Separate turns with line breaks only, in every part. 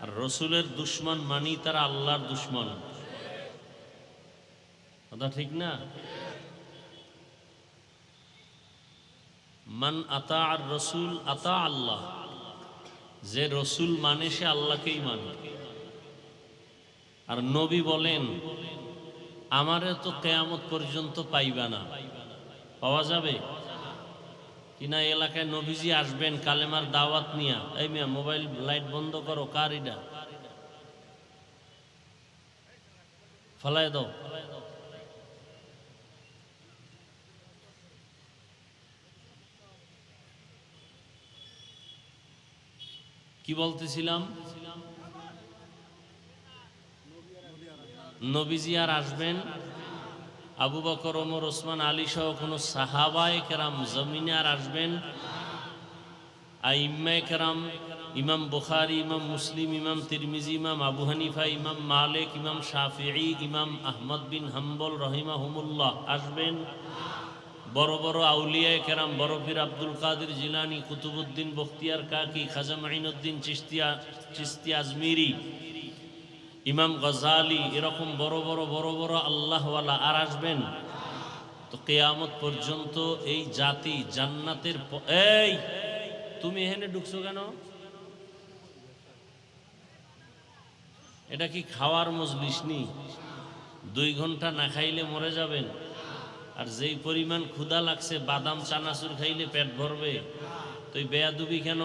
আর রসুলের দুশ্মন মানি তারা আল্লাহর দুশ্মন। কথা ঠিক না? মান আতা আর রসুল আতা আল্লাহ, যে রসুল মানে সে আল্লাহকেই মানে। আর নবী বলেন আমারে তো কেয়ামত পর্যন্ত পাইবা না। পাওয়া যাবে কিনা? এলাকায় নবীজি আসবেন কালেমার দাওয়াত নিয়া। এই মিয়া মোবাইল লাইট বন্ধ করো, কার এটা? ফলাই দাও। কি বলতেছিলাম? নবীজি আর আসবেন, আবু বকর, ওমর, ওসমান, আলী সহ কোনো সাহাবায়ে কেরাম জমিনে আর আসবেন। আইম্মায়ে কেরাম, ইমাম বুখারী, ইমাম মুসলিম, ইমাম তিরমিজি, ইমাম আবু হানিফা, ইমাম মালিক, ইমাম শাফিঈ, ইমাম আহমদ বিন হাম্বল রহিমাহুমুল্লাহ আসবেন। বড় বড় আউলিয়ায়ে কেরাম, বড় পীর আব্দুল কাদের জিলানী, কুতুবউদ্দিন বখতিয়ার কাকি, খাজা মাইনুদ্দিন চিশতি আজমিরি, ইমাম গজালি, এরকম বড় বড় আল্লাহওয়ালা আর আসবেন। তো কিয়ামত পর্যন্ত এই জাতি জান্নাতের এই তুমি এখানে ঢুকছো কেন? এটা কি খাওয়ার মজলিস নি? 2 ঘন্টা না খাইলে মরে যাবেন। আর যেই পরিমাণ ক্ষুধা লাগছে বাদাম চানাচুর খাইলে পেট ভরবে। তো এই বেয়াদবি কেন?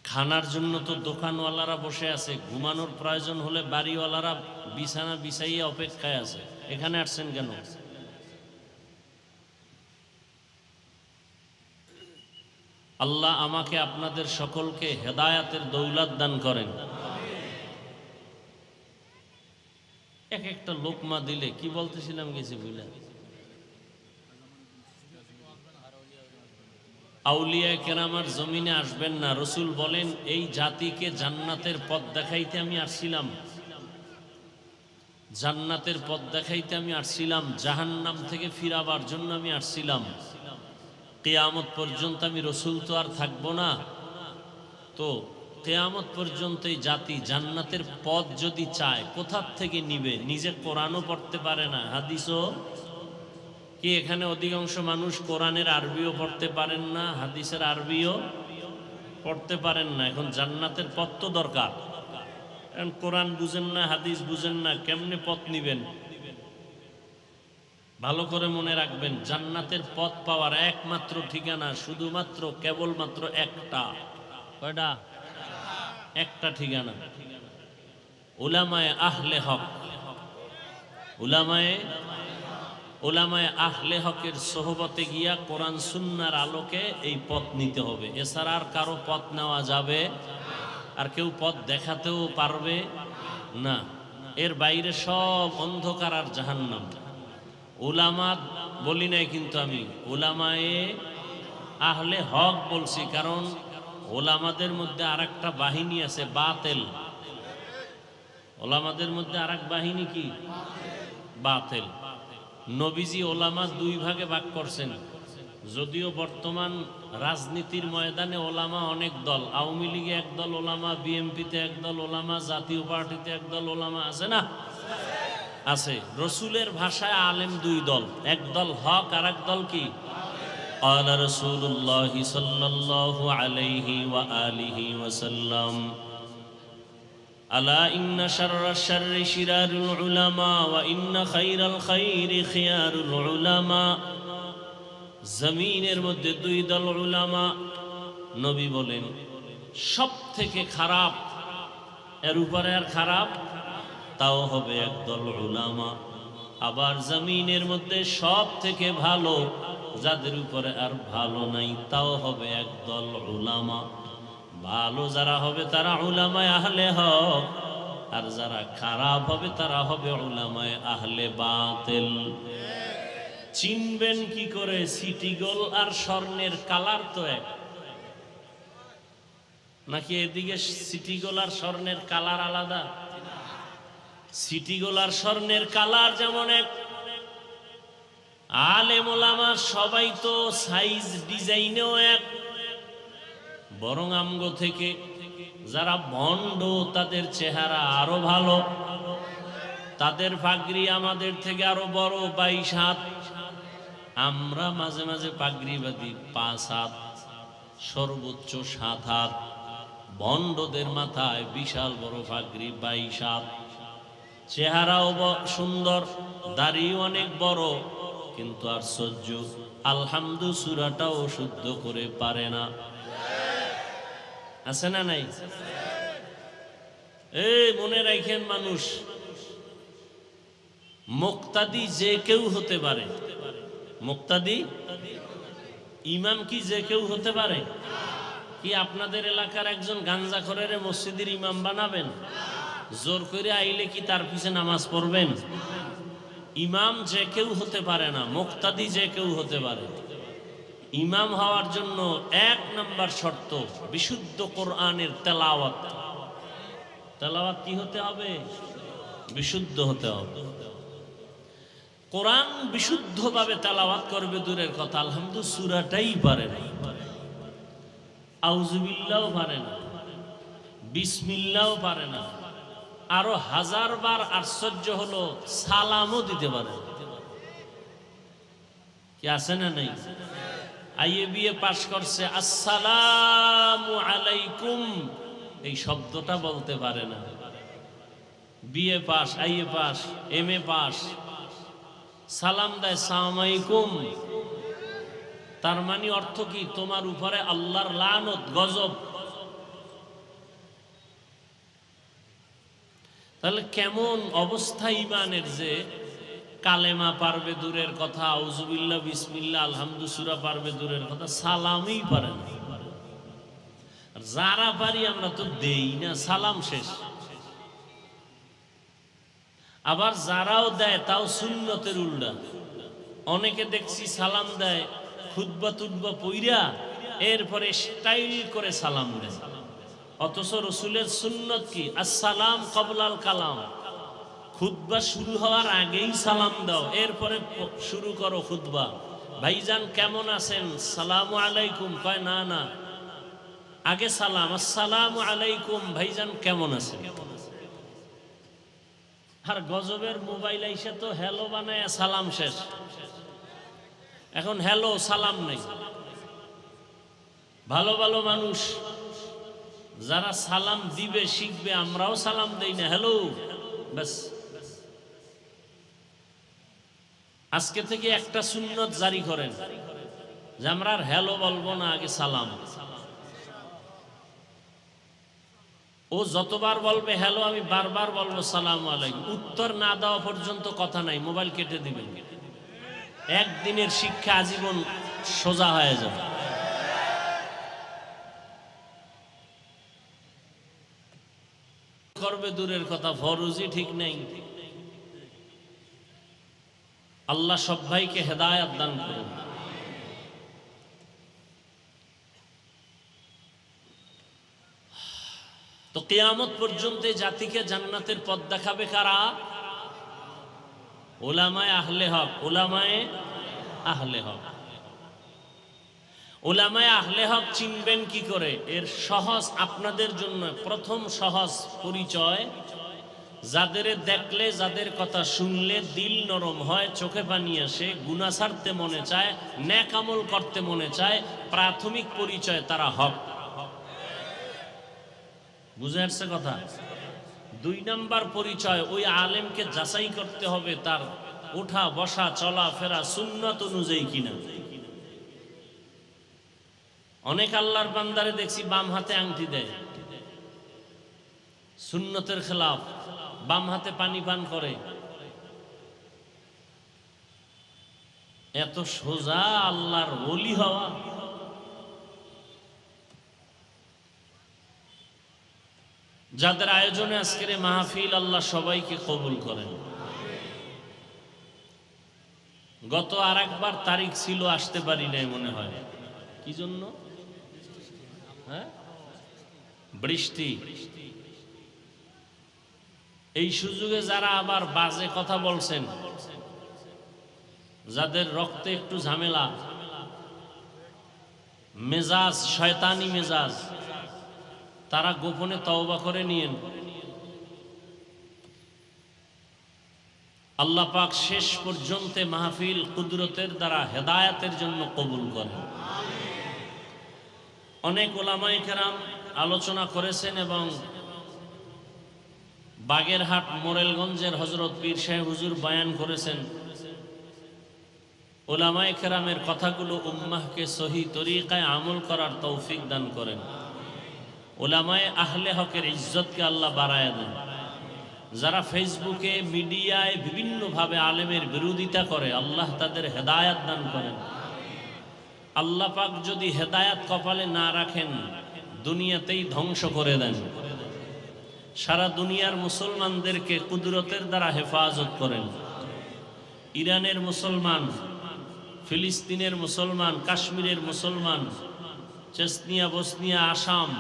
খানার জন্য তো দোকানওয়ালারা বসে আছে, ঘুমানোর প্রয়োজন হলে বাড়িওয়ালারা বিছানা বিছাইয়া অপেক্ষায় আছে। এখানে আসছেন কেন? আল্লাহ আমাকে আপনাদের সকলকে হেদায়াতের দৌলত দান করেন। এক একটা লোকমা দিলে কি বলতেছিলাম গেছি বুঝলেন। আউলিয়ায়ে কেরামার জমিনে আসবেন না। রসুল বলেন এই জাতিকে জান্নাতের পথ দেখাইতে আমি আসছিলাম, জান্নাতের পথ দেখাইতে আমি আসছিলাম, জাহান্নাম থেকে ফিরাবার জন্য আমি আসছিলাম। কিয়ামত পর্যন্ত আমি রসুল তো আর থাকবো না। তো কিয়ামত পর্যন্ত এই জাতি জান্নাতের পথ যদি চায় কোথার থেকে নিবে? নিজে কোরআনও পড়তে পারে না, হাদিসও কি এখানে অধিকাংশ মানুষ কোরআনের আরবিও পড়তে পারেন না, হাদিসের আরবিও পড়তে পারেন না। এখন জান্নাতের পথ তো দরকার। এখন কোরআন বুঝেন না, হাদিস বুঝেন না, কেমনে পথ নিবেন? ভালো করে মনে রাখবেন, জান্নাতের পথ পাওয়ার একমাত্র ঠিকানা শুধুমাত্র কেবলমাত্র একটা। কয়টা? একটা ঠিকানা, উলামায়ে আহলে হক। উলামায়ে আহলে হকের সোহবতে গিয়া কোরআন সুন্নাহর আলোকে এই পথ নিতে হবে। এছাড়া আর কারো পথ নেওয়া যাবে, আর কেউ পথ দেখাতেও পারবে না। এর বাইরে সব অন্ধকার আর জাহান্নাম। উলামা বলি নাই কিন্তু, আমি উলামায়ে আহলে হক বলছি, কারণ ওলামাদের মধ্যে আর একটা বাহিনী আছে বাতেল। ওলামাদের মধ্যে আর এক বাহিনী কি? বাতেল। নবীজি ওলামা 2 ভাগে ভাগ করছেন। যদিও বর্তমান রাজনীতির ময়দানে ওলামা অনেক দল, আওয়ামী লীগে একদল ওলামা, বিএনপিতে একদল ওলামা, জাতীয় পার্টিতে একদল ওলামা আছে না? আছে। রসুলের ভাষায় আলেম 2 দল, এক দল হক আর এক দল কি? قال رسول الله صلى الله عليه وآله وسلم ألا إن شر الشر شرار العلماء وإن خير الخير خيار العلماء। জমিনের মধ্যে 2 দল উলামা। নবী বলেন সব থেকে খারাপ, এর উপরে আর খারাপ, তাও হবে একদল উলামা। আবার জমিনের মধ্যে সব থেকে ভালো, যাদের উপরে আর ভালো নাই, তাও হবে একদল উলামা। ভালো যারা হবে তারা উলামায়ে আহলে হক, আর যারা খারাপ হবে তারা হবে উলামায়ে আহলে বাতিল। চিনবেন কি করে? সিটি গোল আর স্বর্ণের কালার তো এক নাকি? এদিকে সিটি গোল আর স্বর্ণের কালার আলাদা। সিটি গোল আর স্বর্ণের কালার যেমন এক, আলেম ওলামা সবাই তো সাইজ ডিজাইনেও এক, বরং আমগো থেকে যারা ভণ্ড তাদের চেহারা আরো ভালো, তাদের পাগড়ি আমাদের থেকে আরো বড় 22 হাত। আমরা মাঝে মাঝে পাগড়ি বাঁধি 5 হাত, সর্বোচ্চ 7 হাত। ভণ্ডদের মাথায় বিশাল বড় পাগড়ি 22 হাত। চেহারাও সুন্দর, দাড়ি অনেক বড়, কিন্তু আশ্চর্য আলহামদু সূরাটাও শুদ্ধ করে পারে না। আছে না নাই? এই মনে রাখেন, মানুষ মুক্তাদি যে কেউ হতে পারে। মুক্তাদি ইমাম কি যে কেউ হতে পারে? কি আপনাদের এলাকার একজন গাঞ্জাখোরের মসজিদের ইমাম বানাবেন? জোর করে আইলে কি তার পিছে নামাজ পড়বেন? ইমাম যে কেউ হতে পারে না, মুক্তাদি যে কেউ হতে পারে। ইমাম হওয়ার জন্য 1 নম্বর শর্ত বিশুদ্ধ কোরআনের তেলাওয়াত। তেলাওয়াত কি হতে হবে? বিশুদ্ধ হতে হবে। কোরআন বিশুদ্ধভাবে তেলাওয়াত করবে দূরের কথা, আলহামদুলিল্লাহ সূরাটাই পারে না, আউযুবিল্লাহও পারে না, বিসমিল্লাহও পারে না। আরো 1000 বার আশ্চর্য হলো সালামও দিতে পারে না। কি আছে না নাই? আইএ বিএ পাশ করছে, আসসালামু আলাইকুম এই শব্দটা বলতে পারে না। BA pass, IA pass, MA pass, সালাম দেয় সালাম আলাইকুম। তার মানে অর্থ কি? তোমার উপরে আল্লাহর লানত, গজব। তাহলে কেমন অবস্থা ইমানের যে কালেমা পারবে দূরের কথা, আউযুবিল্লাহ বিসমিল্লাহ আলহামদু সূরা পারবে দূরের কথা, সালামই পারে না। যারা পারি আমরা তো দেই না, সালাম শেষ। আবার যারাও দেয় তাও সুন্নতের উল্টা। অনেকে দেখছি সালাম দেয় খুতবা টুতবা পইরা এরপরে স্টাইল করে সালাম দেয়, অথচ রসুলের সুন্নত কি? আসসালাম ক্বাবলাল কালাম। খুতবা শুরু হওয়ার আগেই সালাম দাও, এরপরে শুরু করো খুতবা। ভাইজান কেমন আছেন? সালামু আলাইকুম। কয় না না, আগে সালাম, আসসালামু আলাইকুম, ভাইজান কেমন আছেন। আর গজবের মোবাইল আইসে তো হ্যালো বানায় সালাম শেষ। এখন হ্যালো সালাম নেই। ভালো ভালো মানুষ যারা সালাম দিবে শিখবে, আমরাও সালাম দেই না, হ্যালো ব্যাস। আজকে থেকে একটা সুন্নত জারি করেন যে আমরা আর হ্যালো বলবো না, আগে সালাম। ও যতবার বলবে হ্যালো, আমি বারবার বলবো সালাম আলাইকুম। উত্তর না দেওয়া পর্যন্ত কথা নাই, মোবাইল কেটে দিবেন। একদিনের শিক্ষা আজীবন সোজা হয়ে যাবে। করবে দূরের কথা, ফরজই ঠিক নেই। আল্লাহ সব ভাইকে হেদায়েত দান করুন। তো কিয়ামত পর্যন্ত জাতিকে জান্নাতের পথ দেখাবে কারা? উলামায়ে আহলে হক। উলামায়ে আহলে হক। উলামায়ে আহলে হক চিনবেন কি করে? এর সহজ আপনাদের জন্য প্রথম সহজ পরিচয়, যাদের দেখলে, যাদের কথা শুনলে দিল নরম হয়, চোখে পানি আসে, গুনাহ ছাড়তে মনে চায়, নেক আমল করতে মনে চায়, প্রাথমিক পরিচয় তারা হক। বুঝে আসছে কথা? 2 নাম্বার পরিচয়, ওই আলেমকে যাচাই করতে হবে তার ওঠা বসা চলা ফেরা সুন্নাত অনুযায়ী কিনা। অনেক আল্লাহর বান্দারে দেখছি বাম হাতে আংটি দেয়, সুন্নতের খেলাফ, বাম হাতে পানি পান করে। এত সোজা আল্লাহর ওলি হওয়া? যাদের আয়োজনে আজকের মাহফিল, আল্লাহ সবাইকে কবুল করেন। গত আর একবার তারিখ ছিল, আসতে পারি নাই মনে হয়। কি জন্য? হ্যাঁ, বৃষ্টি। এই সুযোগে যারা আবার বাজে কথা বলছেন, যাদের রক্তে একটু ঝামেলা, মেজাজ, শয়তানি মেজাজ, তারা গোপনে তওবা করে নিয়েন। আল্লাহ পাক শেষ পর্যন্ত মাহফিল কুদরতের দ্বারা হেদায়েতের জন্য কবুল করেন। অনেক উলামায়ে কেরাম আলোচনা করেছেন এবং বাগেরহাট মোরেলগঞ্জের হযরত পীর সাহেব হুজুর বয়ান করেছেন। উলামায়ে কেরামের কথাগুলো উম্মাহকে সহি তরিকায় আমল করার তৌফিক দান করেন। উলামায়ে আহলে হকের ইজ্জতকে আল্লাহ বাড়ায় দেন। যারা ফেসবুকে মিডিয়ায় বিভিন্নভাবে আলেমের বিরোধিতা করে আল্লাহ তাদের হেদায়াত দান করেন। আল্লাহ পাক যদি হেদায়াত কপালে না রাখেন দুনিয়াতেই ধ্বংস করে দেন। সারা দুনিয়ার মুসলমানদেরকে কুদরতের দ্বারা হেফাজত করেন। ইরানের মুসলমান, ফিলিস্তিনের মুসলমান, কাশ্মীরের মুসলমান, চেচনিয়া, বসনিয়া, আসাম,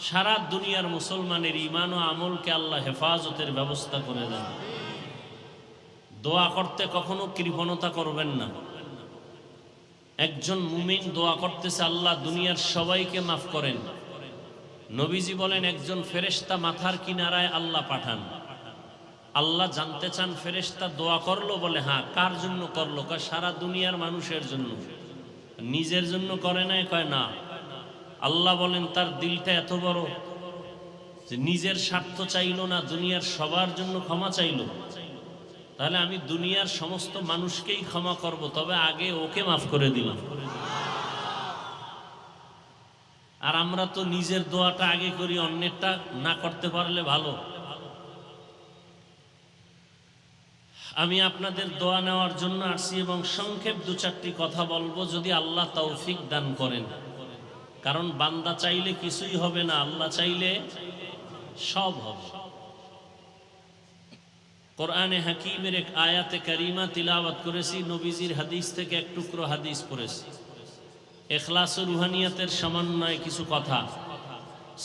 সারা দুনিয়ার মুসলমানের ঈমান ও আমলকে আল্লাহ হেফাজতের ব্যবস্থা করে দেন। দোয়া করতে কখনো কৃপণতা করবেন না। একজন মুমিন দোয়া করতেছে আল্লাহ দুনিয়ার সবাইকে মাফ করেন। নবীজি বলেন একজন ফেরেশতা মাথার কিনারায় আল্লাহ পাঠান। আল্লাহ জানতে চান ফেরেশতা দোয়া করলো, বলে হ্যাঁ। কার জন্য করলো? কয় সারা দুনিয়ার মানুষের জন্য। নিজের জন্য করে নাই? কয় না। আল্লাহ বলেন তার দিলটা এত বড় যে নিজের স্বার্থ চাইলো না, দুনিয়ার সবার জন্য ক্ষমা চাইলো। তাহলে আমি দুনিয়ার সমস্ত মানুষকেই ক্ষমা করব, তবে আগে ওকে মাফ করে দিলাম। আর আমরা তো নিজের দোয়াটা আগে করি, অন্যেরটা না করতে পারলে ভালো। আমি আপনাদের দোয়া নেওয়ার জন্য আসছি এবং সংক্ষেপ দু চারটি কথা বলবো যদি আল্লাহ তৌফিক দান করেন। কারণ বান্দা চাইলে কিছুই হবে না, আল্লাহ চাইলে সব হবে। কোরআনে হাকিমের এক আয়াতে কারিমা তিলাওয়াত করেছি, নবীজির হাদিস থেকে এক টুকরো হাদিস পড়েছি। ইখলাস ও রুহানিয়াতের সমন্বয়ে কিছু কথা,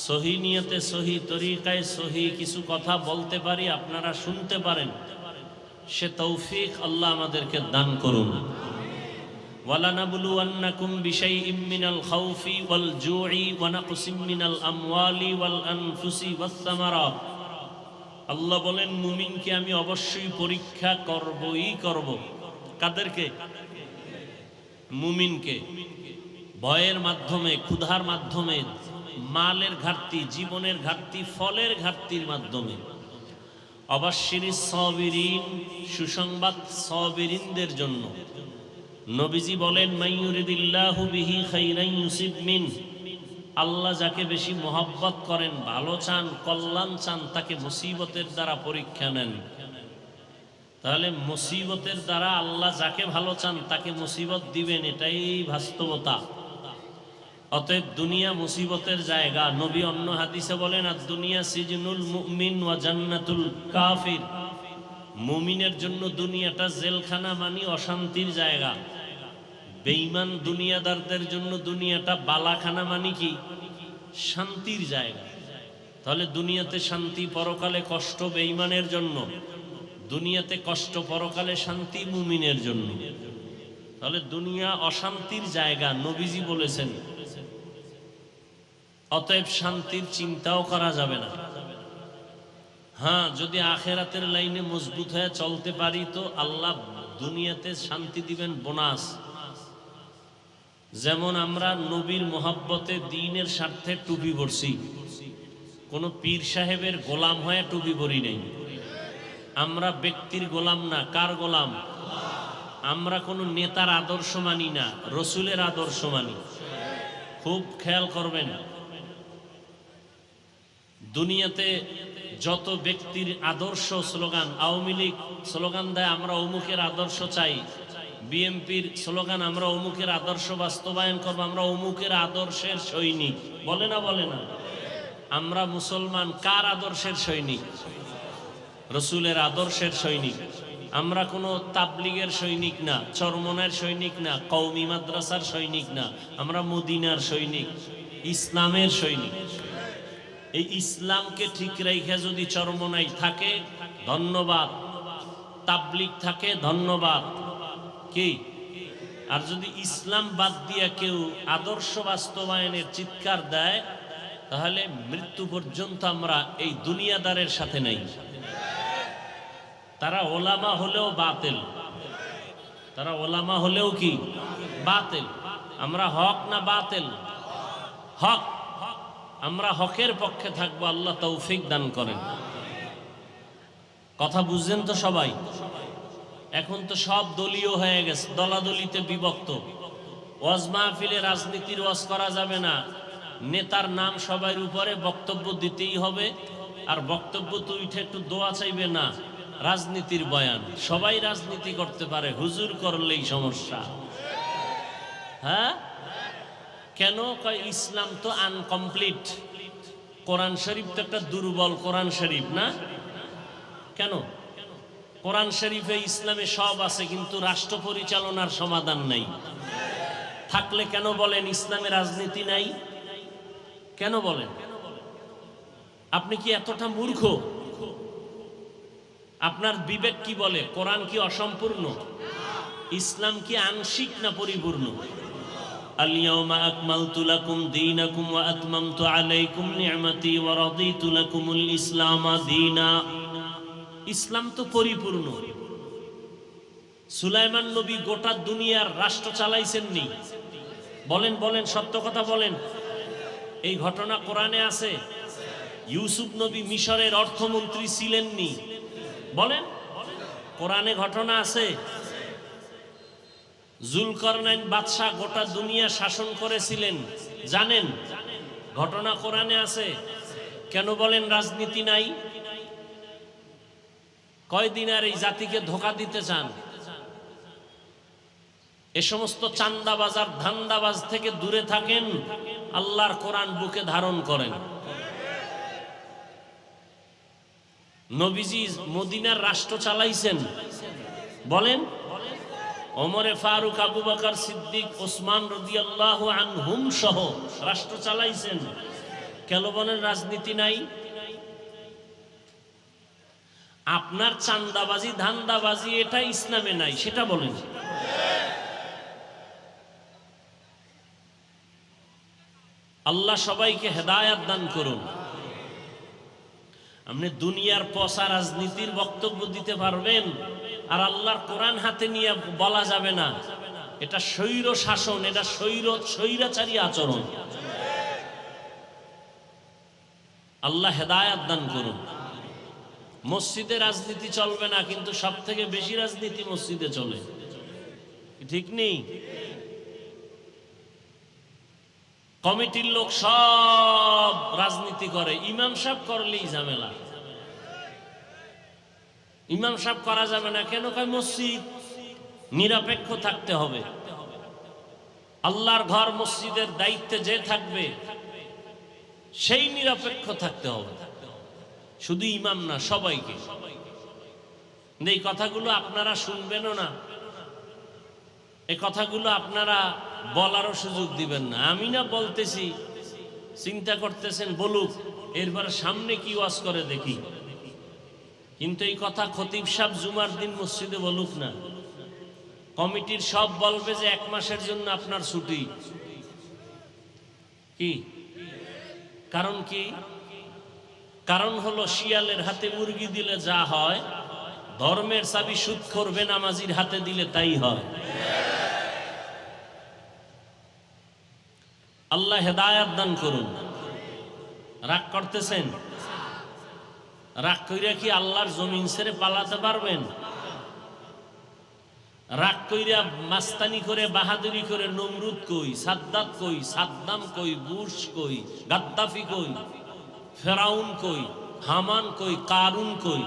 সহি নিয়তে সহি তরিকায় সহি কিছু কথা বলতে পারি, আপনারা শুনতে পারেন, সে তৌফিক আল্লাহ আমাদেরকে দান করুন। ওয়ালানাবলুওয়ান্নাকুম বিশাইইম মিনাল খাউফি ওয়াল জুই ওয়া নাকসিম মিনাল আমওয়ালি ওয়াল আনফুসি ওয়াস সামারাত। আল্লাহ বলেন মুমিনকে আমি অবশ্যই পরীক্ষা করবই করব। কাদেরকে? মুমিনকে। ভয়ের মাধ্যমে, ক্ষুধার মাধ্যমে, মালের ঘাটতি, জীবনের ঘাটতি, ফলের ঘাটতির মাধ্যমে। অবাশশিরিস সাবিরিন, সুসংবাদ সাবিরিনদের জন্য। নবীজি বলেন মাইয়ুরিদিল্লাহু বিহি খাইরান ইউসিব মিন। আল্লাহ যাকে বেশি মহব্বত করেন, ভালো চান, কল্যাণ চান, তাকে মুসিবতের দ্বারা পরীক্ষা নেন। তাহলে মুসিবতের দ্বারা আল্লাহ যাকে ভালো চান তাকে মুসিবত দিবেন, এটাই বাস্তবতা। অতএব দুনিয়া মুসিবতের জায়গা। নবী অন্য হাদিসে বলেন আর দুনিয়া সিজনুল মুমিন ওয়া জান্নাতুল কাফির। মুমিনের জন্য দুনিয়াটা জেলখানা, মানে অশান্তির জায়গা। বেঈমান দুনিয়াদারদের জন্য দুনিয়াটা বালাখানা, মানে কি শান্তির জায়গা। তাহলে দুনিয়াতে শান্তি, পরকালে কষ্ট বেঈমানের জন্য। দুনিয়াতে কষ্ট, পরকালে শান্তি মুমিনের জন্য। তাহলে দুনিয়া অশান্তির জায়গা, নবীজি বলেছেন। অতএব শান্তির চিন্তাও করা যাবে না। হ্যাঁ, যদি আখেরাতের লাইনে মজবুত হয়ে চলতে পারি তো আল্লাহ দুনিয়াতে শান্তি দিবেন বোনাস। যেমন আমরা নবীর মোহাব্বতে দ্বীনের স্বার্থে টুপি পরছি, কোন পীর সাহেবের গোলাম হয়ে টুপি পরি নাই। আমরা ব্যক্তির গোলাম না, কার গোলাম? আমরা কোন নেতার আদর্শ মানি না, রসুলের আদর্শ মানি। খুব খেয়াল করবেন, দুনিয়াতে যত ব্যক্তির আদর্শ স্লোগান, আওয়ামী লীগ স্লোগান দেয় আমরা অমুকের আদর্শ চাই, বিএনপির স্লোগান আমরা অমুকের আদর্শ বাস্তবায়ন করব, আমরা অমুকের আদর্শের সৈনিক, বলে না? বলে না? আমরা মুসলমান কার আদর্শের সৈনিক? রসুলের আদর্শের সৈনিক। আমরা কোনো তাবলিগের সৈনিক না, চরমনের সৈনিক না, কওমি মাদ্রাসার সৈনিক না, আমরা মদিনার সৈনিক, ইসলামের সৈনিক। এই ইসলামকে ঠিক রেখে যদি চরমনাই থাকে ধন্যবাদ, তাবলিগ থাকে ধন্যবাদ, কি? আর যদি ইসলাম বাদ দিয়ে কেউ আদর্শ বাস্তবায়নের চিৎকার দেয়, তাহলে মৃত্যু পর্যন্ত আমরা এই দুনিয়াদারের সাথে নেই। তারা ওলামা হলেও বাতিল, তারা ওলামা হলেও কি বাতিল। আমরা হক না বাতিল? হক। আমরা হকের পক্ষে থাকবো। আল্লাহ তৌফিক দান করেন। কথা বুঝছেন তো সবাই? এখন তো সব দলীয় হয়ে গেছে, দলাদলিতে বিভক্ত। ওয়াজ মাহফিলে রাজনীতির ওয়াজ করা যাবে না, নেতার নাম সবার উপরে বক্তব্য দিতেই হবে, আর বক্তব্য তো উঠে একটু দোয়া চাইবে না, রাজনীতির বয়ান। সবাই রাজনীতি করতে পারে, হুজুর করলেই সমস্যা। হ্যাঁ, কেন? কয় ইসলাম তো আনকমপ্লিট, কোরআন শরীফ তো একটা দুর্বল কোরআন শরীফ না? কেন? কোরআন শরীফে ইসলামে সব আছে, কিন্তু রাষ্ট্র পরিচালনার সমাধান নাই। থাকলে কেন বলেন ইসলামে রাজনীতি নাই? কেন বলেন? আপনি কি এতটা মূর্খ? আপনার বিবেক কি বলে? কোরআন কি অসম্পূর্ণ? ইসলাম কি আংশিক না পরিপূর্ণ? আল-ইয়াওমা আকমালতু লাকুম দীনাকুম ওয়া আতমামতু আলাইকুম নি'মাতি ওয়া রাদিতু লাকুমুল ইসলামা দীনা। ইসলাম তো পরিপূর্ণ। সুলাইমান নবী গোটা দুনিয়ার রাষ্ট্র চালাইছেননি? বলেন বলেন, সত্য কথা বলেন। এই ঘটনা কোরআনে আছে। ইউসুফ নবী মিশরের অর্থমন্ত্রী ছিলেননি? বলেন, কোরআনে ঘটনা আছে। জুলকারনাইন বাদশা গোটা দুনিয়া শাসন করেছিলেন, জানেন? ঘটনা কোরআনে আছে। কেন বলেন রাজনীতি নাই? কয়দিন আর এই জাতিকে ধোঁকা দিতে চান? এ সমস্ত চান্দাবাজ আর ধান্দাবাজ থেকে দূরে থাকেন, আল্লাহর কোরআন বুকে ধারণ করেন। নবীজি মদিনার রাষ্ট্র চালাইছেন, বলেন? ওমরে ফারুক, আবু বকর সিদ্দিক, ওসমান রাদিয়াল্লাহু আনহুম সহ রাষ্ট্র চালাইছেন। কেন বলেন রাজনীতি নাই? আপনার চান্দাবাজি ধান্দাবাজি এটা ইসলামে নাই, সেটা বলেন। আল্লাহ সবাইকে হেদায়াত দান করুন। আপনি দুনিয়ার পচা রাজনীতির বক্তব্য দিতে পারবেন, আর আল্লাহর কোরআন হাতে নিয়ে বলা যাবে না এটা স্বৈর শাসন, এটা স্বৈরাচারী আচরণ। আল্লাহ হেদায়াত দান করুন। মসজিদে রাজনীতি চলবে না, কিন্তু সব থেকে বেশি রাজনীতি মসজিদে চলে, ঠিক নেই? কমিটির লোক সব রাজনীতি করে, ইমাম সাহেব করলেই ঝামেলা। ইমাম সাহেব করা যাবে না কেন? কয় মসজিদ নিরপেক্ষ থাকতে হবে। আল্লাহর ঘর মসজিদের দায়িত্বে যে থাকবে সেই নিরপেক্ষ থাকতে হবে, শুধু ইমাম না, সবাইকে। এই কথাগুলো আপনারা শুনবেনও না, এই কথাগুলো আপনারা বলারও সুযোগ দিবেন না। আমি না বলতেছি, চিন্তা করতেছেন বলুক, এরপর সামনে কি ওয়াজ করে দেখি। কিন্তু এই কথা খতিব সাহেব জুমার দিন মসজিদে বলুক না, কমিটির সব বলবে যে 1 মাসের জন্য আপনার ছুটি। কি কারণ? কি কারণ? হলো শিয়ালের হাতে মুরগি দিলে যা হয়, ধর্মের চাবি সুদখোর বেনামাজির হাতে দিলে তাই হয়। আল্লাহ হেদায়াত দান করুন। রাগ করতেছেন? রাগ কইরা কি আল্লাহর জমিন ছেড়ে পালাতে পারবেন? রাগ কইরা মাস্তানি করে, বাহাদুরি করে নমরুদ কই, সাদ্দাত কই, সাদ্দাম কই, বুশ কই, গাদ্দাফি কই, ফেরাউন কই, হামান কই, কারুন কই,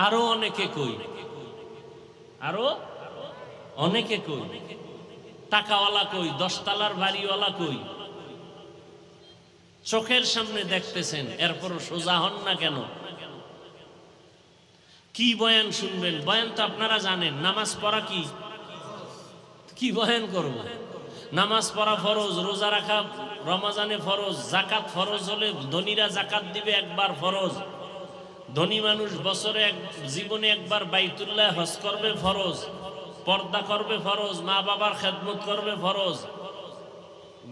আরো অনেকে কই, আরো অনেকে কই, টাকাওয়ালা কই, 10 তলার বাড়িওয়ালা কই। চোখের সামনে দেখতেছেন, এরপরও সোজা হন না কেন? কি বয়ান শুনবেন? বয়ান তো আপনারা জানেন। নামাজ পড়া কি বয়ান করব? নামাজ পড়া ফরজ, রোজা রাখা রমজানে ফরজ, জাকাত ফরজ হলে ধনীরা জাকাত দিবে একবার ফরজ, ধনী মানুষ বছরে জীবনে একবার বাইতুল্লাহ হজ করবে ফরজ, পর্দা করবে ফরজ, মা বাবার খেদমত করবে ফরজ,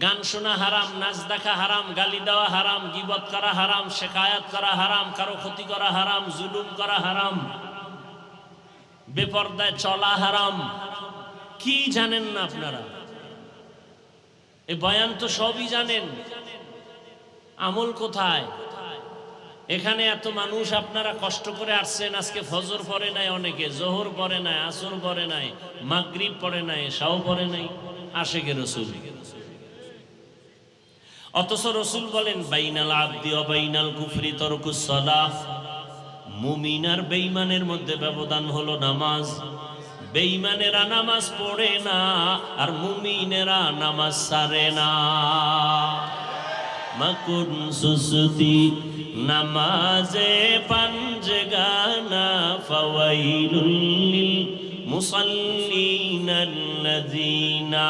গান শোনা হারাম, নাচ দেখা হারাম, গালি দেওয়া হারাম, গীবত করা হারাম, শেকায়াত করা হারাম, কারো ক্ষতি করা হারাম, জুলুম করা হারাম, বেপর্দায় চলা হারাম। কি জানেন না আপনারা? এই বয়ান তো সবই জানেন, আমল কোথায়? এখানে এত মানুষ আপনারা কষ্ট করে আসছেন, আজকে ফজর পড়ে নাই, অনেকে জোহর পড়ে নাই, আসর পড়ে নাই, মাগরিব পড়ে নাই, এশাও পড়ে নাই, আশিকে রাসূল। অথচ রাসূল বলেন বাইনাল আবদি ওয়া বাইনাল কুফরি তারকুস সালাহ, মুমিন আর বেঈমানের মধ্যে ব্যবধান হলো নামাজ। বেঈমানেরা নামাজ পড়ে না আর মুমিনেরা নামাজ ছাড়ে না। মাকুন সুসতি নামাজে পাঞ্জগানা ফাওয়াইলুল লিল মুসাল্লিনাল্লাযীনা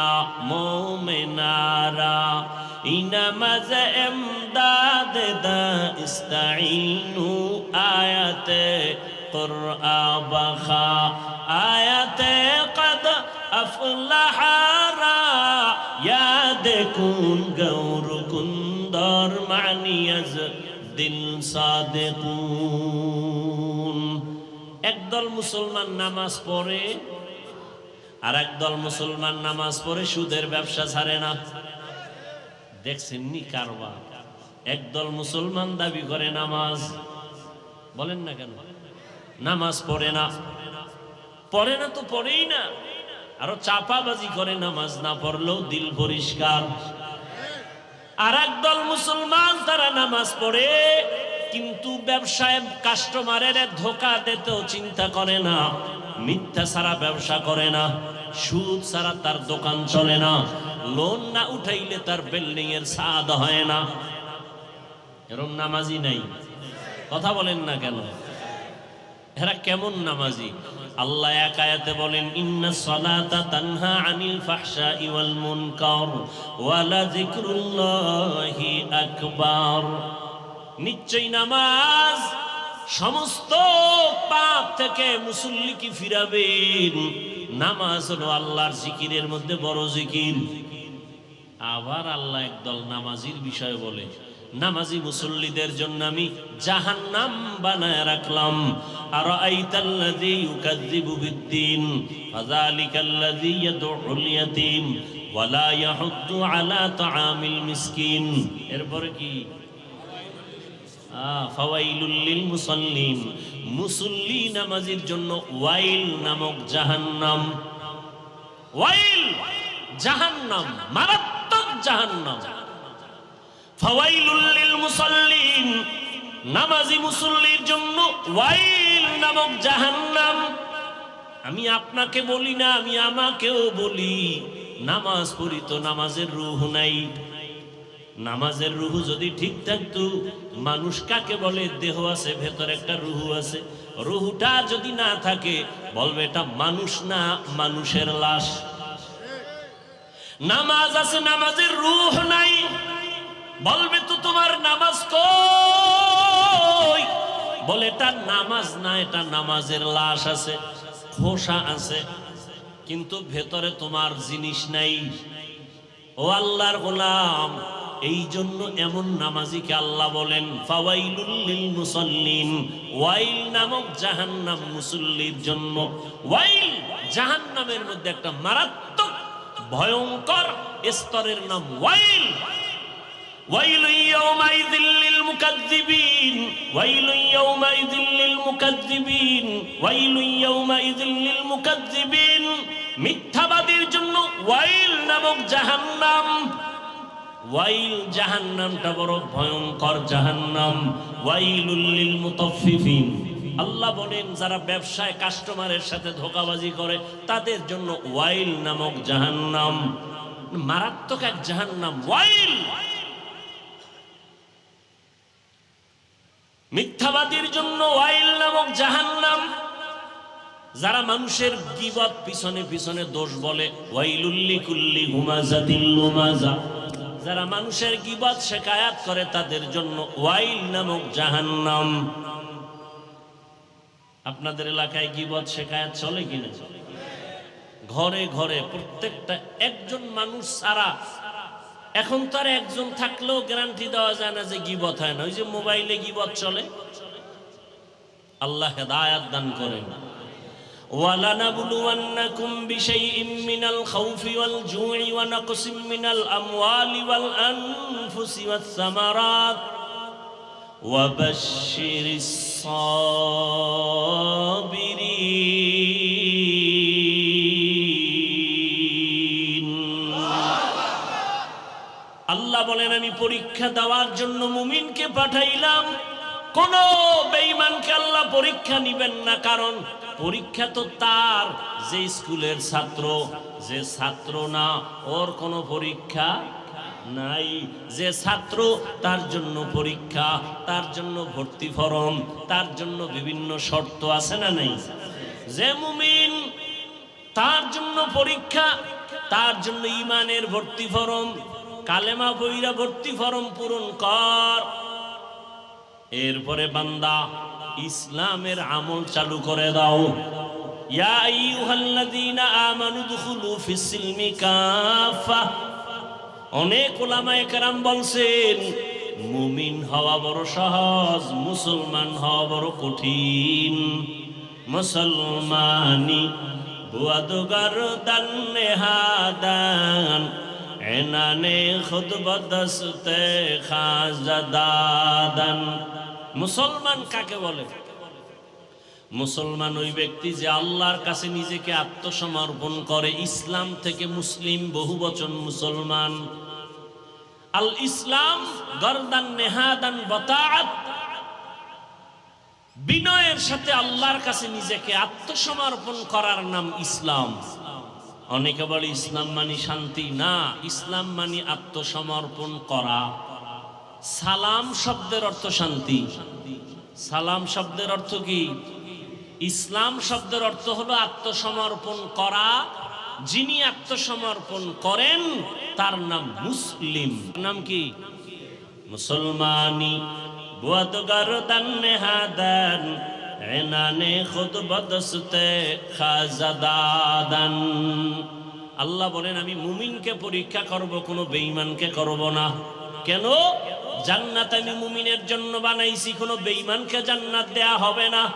মুমিনারা ইনামাজ ইমদাদ দা ইস্তাঈনু আয়াতে কুরআ বাখা আয়াতে কদ আফলাহারা ইয়াদ কুন গৌর কুন্দর মানিয়াজ দিল সাদিকুন। একদল মুসলমান নামাজ পড়ে আর একদল মুসলমান নামাজ পড়ে সুদের ব্যবসা ছাড়ে না। দেখছেন নি কারবার? একদল মুসলমান দাবি করে নামাজ, বলেন না কেন? নামাজ পড়ে না, পড়ে না তো পড়েই না, আরো চাপাবাজি করে নামাজ না পড়লেও দিল পরিষ্কার। আর একদল মুসলমান তারা নামাজ পড়ে কিন্তু ব্যবসায় কাস্টমারের ধোকা দিতেও চিন্তা করে না, মিথ্যা ছাড়া ব্যবসা করে না, সুদ ছাড়া তার দোকান চলে না, লোন না উঠাইলে তার বিল্ডিং এর ছাদ হয় না। এরকম নামাজি নাই, কথা বলেন না কেন? এরা কেমন নামাজি? আল্লাহ এক আয়াতে বলেন ইন্নাস সালাতা তানহা আনিল ফাহশাই ওয়াল মুনকার ওয়া লাযিকরুল্লাহি আকবার। নিশ্চয়ই নামাজ সমস্ত পাপ থেকে মুসল্লিকে ফিরাবেন। নামাজ হলো আল্লাহর জিকিরের মধ্যে বড় জিকির। আবার আল্লাহ একদল নামাজির বিষয় বলে, নামাজি মুসল্লিদের জন্য আমি জাহান্নাম বানায় রাখলাম। আর আইতাল্লাযী ইউকাযযিবু বিদ্দীন ফাযালিকাল্লাযী ইয়াদউল ইয়াতীম ওয়া লা ইয়াহুদ্দু আলা তাআমিল মিসকিন। এরপরে কি? ফাওয়াইলুল লিল মুসাল্লিন, মুসল্লি নামাজির জন্য ওয়াইল নামক জাহান্নাম। ওয়াইল জাহান্নাম, মারাত্মক জাহান্নাম। ফাওয়াইলুল লিল মুসাল্লিন, নামাজি মুসল্লির জন্য ওয়াইল নামক জাহান্নাম। আমি আপনাকে বলি না, আমি আমাকেও বলি, নামাজ পড়ি তো নামাজের রূহ নাই। নামাজের রূহ যদি ঠিক থাকতো, মানুষ কাকে বলে? দেহ আছে, ভেতরে একটা রূহ আছে। রূহটা যদি না থাকে বলবে এটা মানুষ না, মানুষের লাশ। নামাজ আছে, নামাজের রূহ নাই, বলবে তো তোমার নামাজ কই? বলে এটা নামাজ না, এটা নামাজের লাশ আছে, খোসা আছে, কিন্তু ভেতরে তোমার জিনিস নাই। ও আল্লাহর গোলাম, এই জন্য এমন নামাজিকে আল্লাহ বলেন ফাওয়াইলুল লিল মুসাল্লিন, ওয়াইল নামক জাহান্নাম মুসল্লির জন্য। ওয়াইল জাহান্নামের মধ্যে একটা মারাত্মক ভয়ঙ্কর স্তরের নাম ওয়াইল। ওয়াইলু ইয়াউমাইযিল লিল মুকাজ্জিবিন, ওয়াইলু ইয়াউমাইযিল লিল মুকাজ্জিবিন, ওয়াইলু ইয়াউমাইযিল লিল মুকাজ্জিবিন। মিথ্যাবাদীর জন্য ওয়াইল নামক জাহান্নাম। ওয়াইল জাহান্নামটা বড় ভয়ঙ্কর জাহান্নাম। ওয়াইলুল লিল মুতাফফিফিন, আল্লাহ বলেন যারা ব্যবসায় কাস্টমারের সাথে ধোঁকাবাজি করে তাদের জন্য ওয়াইল নামক জাহান্নাম। মারাত্মক এক জাহান্নাম ওয়াইল। মিথ্যাবাদীর জন্য ওয়াইল নামক জাহান্নাম। যারা মানুষের গীবত পিছনে পিছনে দোষ বলে, ওয়াইলুল লিকুল্লি হুমাযাতিল লুমাযা। যারা মানুষের গীবত শিকায়াত করে তাদের জন্য ওয়াইল নামক জাহান্নাম। আপনাদের এলাকায় গীবত শিকায়াত চলে কিনা? ঘরে ঘরে প্রত্যেকটা একজন মানুষ ছাড়া এখন তো আর একজন থাকলেও গ্যারান্টি দেওয়া যায় না যে গীবত হয় না। ওই যে মোবাইলে গীবত চলে। আল্লাহ হেদায়াত দান করেন। وَلَنَبْلُوَنَّكُمْ بِشَيْءٍ مِّنَ الْخَوْفِ وَالْجُوعِ وَنَقْصٍ مِّنَ الْأَمْوَالِ وَالْأَنفُسِ وَالثَّمَرَاتِ وَبَشِّرِ الصَّابِرِينَ। আল্লাহ বলেন আমি পরীক্ষা দেওয়ার জন্য মুমিনকে পাঠাইলাম, কোন বেঈমানকে আল্লাহ পরীক্ষা নিবেন না। কারণ পরীক্ষা তো তার যে স্কুলের ছাত্র, যে ছাত্র না ওর কোনো পরীক্ষা নাই। যে ছাত্র তার জন্য পরীক্ষা, তার জন্য ভর্তি ফরম, তার জন্য বিভিন্ন শর্ত আছে না নাই? যে মুমিন তার জন্য পরীক্ষা, তার জন্য ঈমানের ভর্তি ফরম, কালেমা পয়রা ভর্তি ফরম পূরণ কর। এরপরে বান্দা ইসলামের আমল চালু করে দাও। ইয়া আইয়ুহাল্লাযীনা আমানু দুখুলু ফিস-সিলমি কাফা। অনেক উলামায়ে কেরাম বলছেন মুমিন হওয়া বড় সহজ, মুসলমান হওয়া বড় কঠিন। মুসলমানি বুয়াদগার দান নেহাদান এনানে খুদ বদস্তে খাজাদাদান। মুসলমান কাকে বলে? মুসলমান ওই ব্যক্তি যে আল্লাহর কাছে নিজেকে আত্মসমর্পণ করে। ইসলাম থেকে মুসলিম বহুবচন মুসলমান। আল ইসলাম গরদান নেহাদান বতাআত, বিনয়ের সাথে আল্লাহর কাছে নিজেকে আত্মসমর্পণ করার নাম ইসলাম। অনেকে বলে ইসলাম মানে শান্তি। না, ইসলাম মানে আত্মসমর্পণ করা। সালাম শব্দের অর্থ শান্তি। সালাম শব্দের অর্থ কি? ইসলাম শব্দের অর্থ হলো আত্মসমর্পণ করা। যিনি আত্মসমর্পণ করেন তার নাম মুসলিম। নাম কি? মুসলমানি বুয়াদগার দান নেহাদান এনানে খুদ বদস্তে খাজাদাদান। আল্লাহ বলেন আমি মুমিনকে পরীক্ষা করব, কোনো বেঈমানকে করব না। কেন? জান্নাত আমি মুমিনের জন্য বানাইছি, কোনো বেঈমানকে জান্নাত দেয়া হবে না।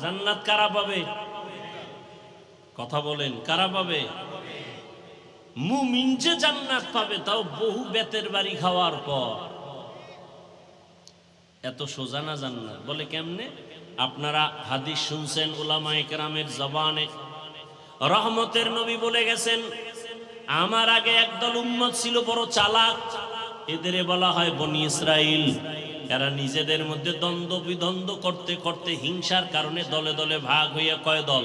জান্নাত কারা পাবে? কথা বলেন, কারা পাবে? মুমিন যে জান্নাত পাবে তাও বহু বেতের বাড়ি খাওয়ার পর। এত সোজা না জান্নাত। বলে কেমনে? আপনারা হাদিস শুনছেন উলামায়ে কেরামের জবানে। রহমতের নবী বলে গেছেন আমার আগে একদল উম্মত ছিল বড় চালাক, এদের বলা হয় বনি ইসরাইল। এরা নিজেদের মধ্যে দ্বন্দ্ব বিদ্বন্দ্ব করতে করতে হিংসার কারণে দলে দলে ভাগ হইয়া কয় দল?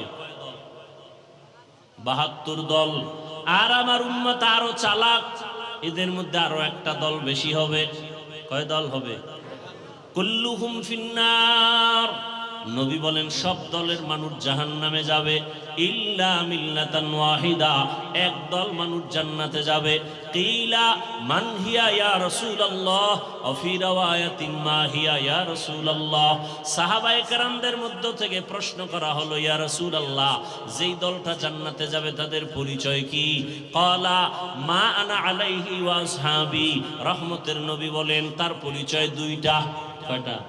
৭২ দল। আর আমার উম্মত আরো চালাক, এদের মধ্যে আরো একটা দল বেশি হবে। কয় দল হবে? কুল্লুহুম ফিন্নার। নবী বলেন সব দলের মানুষ জাহান্নামে যাবে, ইল্লা মিল্লাতান ওয়াহিদা, এক দল মানুষ জান্নাতে যাবে। কিলা মান হিয়া ইয়া রাসূলুল্লাহ ওয়া ফি রাওয়ায়াতিন মা হিয়া ইয়া রাসূলুল্লাহ। সাহাবায়ে কেরামদের মধ্য থেকে প্রশ্ন করা হলো ইয়া রাসূলুল্লাহ, যেই দলটা জান্নাতে যাবে তাদের পরিচয় কি? ক্বালা মা আনা আলাইহি ওয়া আসহাবি। রহমতের নবী বলেন তার পরিচয় দুইটা। কয়টা?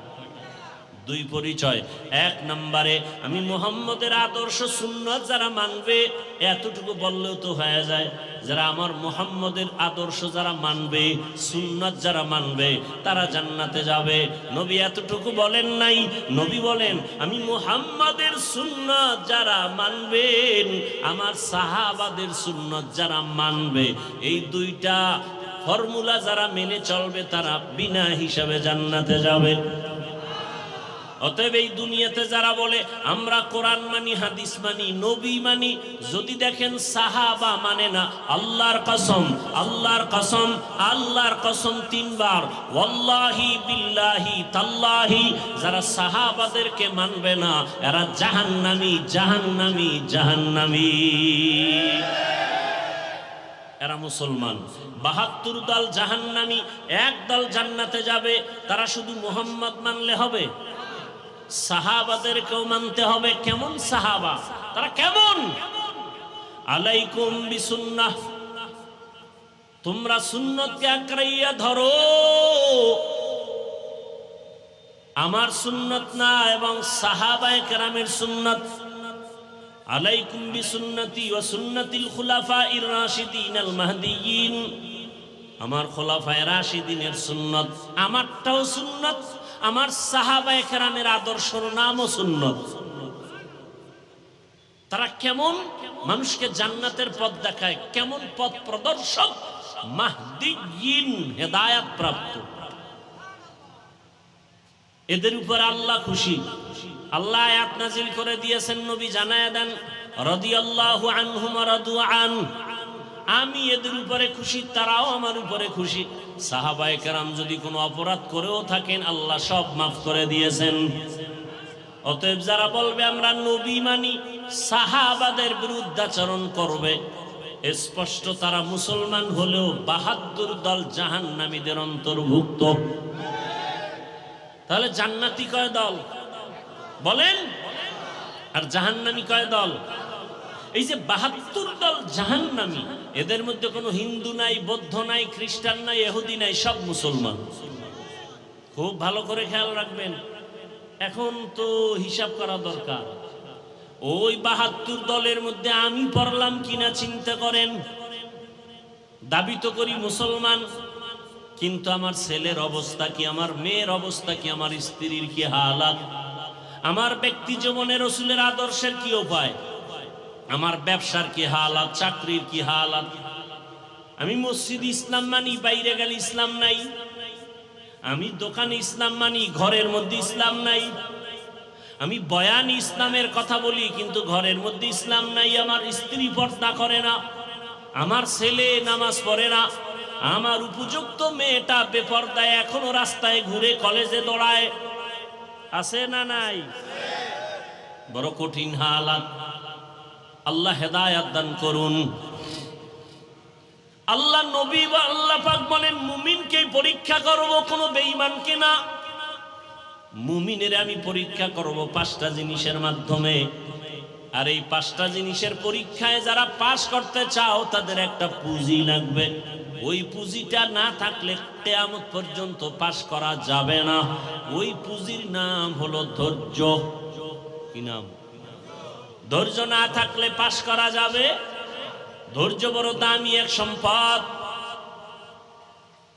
দুই পরিচয়। এক নম্বরে আমি মুহাম্মদের আদর্শ সুন্নাত যারা মানবে, এতটুকু বললেও তো হয়ে যায়, যারা আমার মুহাম্মদের আদর্শ যারা মানবে, সুন্নাত যারা মানবে তারা জান্নাতে যাবে। নবী এতটুকু বলেন নাই। নবী বলেন আমি মুহাম্মদের সুন্নাত যারা মানবেন, আমার সাহাবাদের সুন্নাত যারা মানবে, এই দুইটা ফর্মুলা যারা মেনে চলবে তারা বিনা হিসাবে জান্নাতে যাবে। অতএব এই দুনিয়াতে যারা বলে আমরা কোরআন মানি, হাদিস মানি, নবী মানি, যদি দেখেন সাহাবা মানে না, আল্লাহর কসম, আল্লাহর কসম, আল্লাহর কসম ৩ বার, ওয়াল্লাহি বিল্লাহি তাল্লাহি, যারা সাহাবাদেরকে মানবে না এরা জাহান্নামী, জাহান্নামী, জাহান্নামী। এরা মুসলমান। ৭২ দল জাহান্নামী, এক দল জান্নাতে যাবে। তারা শুধু মুহাম্মদ মানলে হবে? সাহাবাদেরকেও মানতে হবে। কেমন সাহাবা? তারা কেমন? আলাইকুম বিসুন্নাহ, তোমরা সুন্নতকে আঁকড়াইয়া ধরো, আমার সুন্নত না এবং সাহাবায়ে কেরামের সুন্নত। আলাইকুম বিসুন্নতি ওয়া সুন্নাতিল খুলাফাইর রাশিদিনাল মাহদিয়িন, আমার খোলাফায়ে রাশিদিনের সুন্নত, আমারটাও সুন্নত, আমার সাহাবায়ে কেরামের আদর্শের নামও সুন্নত। তারা কেমন মানুষকে জান্নাতের পথ দেখায়, কেমন পথ প্রদর্শক, মাহদিয়িন, হেদায়েত প্রাপ্ত। এদের উপর আল্লাহ খুশি। আল্লাহ আয়াত নাজিল করে দিয়েছেন, নবী জানায়া দেন, রাদিয়াল্লাহু আনহুম ওয়া রাদু আন, আমি এদের উপরে খুশি, তারাও আমার উপরে খুশি। সাহাবায়ে কেরাম যদি কোনো অপরাধ করেও থাকেন, আল্লাহ সব মাফ করে দিয়েছেন। অতএব যারা বলবে আমরা নবী মানি, সাহাবাদের বিরুদ্ধাচরণ করবে, স্পষ্ট তারা মুসলমান হলেও ৭২ দল জাহান্নামীদের অন্তর্ভুক্ত। তাহলে জান্নাতি কয় দল বলেন, আর জাহান্নামী কয় দল? এই যে ৭২ দল জাহান্নামী, এদের মধ্যে কোনো হিন্দু নাই, বৌদ্ধ নাই, খ্রিস্টান নাই, ইহুদি নাই, সব মুসলমান। খুব ভালো করে খেয়াল রাখবেন। এখন তো হিসাব করা দরকার, ওই ৭২ দলের মধ্যে আমি পড়লাম কিনা চিন্তা করেন। দাবি তো করি মুসলমান, কিন্তু আমার ছেলের অবস্থা কি, আমার মেয়ের অবস্থা কি, আমার স্ত্রীর কি হালাত, আমার ব্যক্তি জীবনে রাসূলের আদর্শের কি উপায়, আমার ব্যবসার কি হালাত, চাকরির কি হালাত। আমি মসজিদ ইসলাম মানি, বাইরে গেলে ইসলাম নাই। আমি দোকানে ইসলাম মানি, ঘরের মধ্যে ইসলাম নাই। আমি বয়ান ইসলামের কথা বলি, কিন্তু ঘরের মধ্যে ইসলাম নাই। আমার স্ত্রী পর্দা করে না, আমার ছেলে নামাজ পড়ে না, আমার উপযুক্ত মেয়েটা বেপর্দায় এখনো রাস্তায় ঘুরে, কলেজে দৌড়ায়। আছে না নাই? বড় কঠিন হালাত। আল্লাহ হেদায়েত দান করুন। আল্লাহ নবী বা আল্লাহ পাক বলেন, মুমিনকে পরীক্ষা করব, কোনো বেঈমানকে না। মুমিনের আমি পরীক্ষা করব ৫টা জিনিসের মাধ্যমে। আর এই ৫টা জিনিসের পরীক্ষায় যারা পাস করতে চাও, তাদের একটা পুঁজি লাগবে। ওই পুঁজিটা না থাকলে কিয়ামত পর্যন্ত পাস করা যাবে না। ওই পুঁজির নাম হলো ধৈর্য। কি নাম? ধৈর্য না থাকলে পাস করা যাবে? ধৈর্য বড় দামি এক সম্পদ।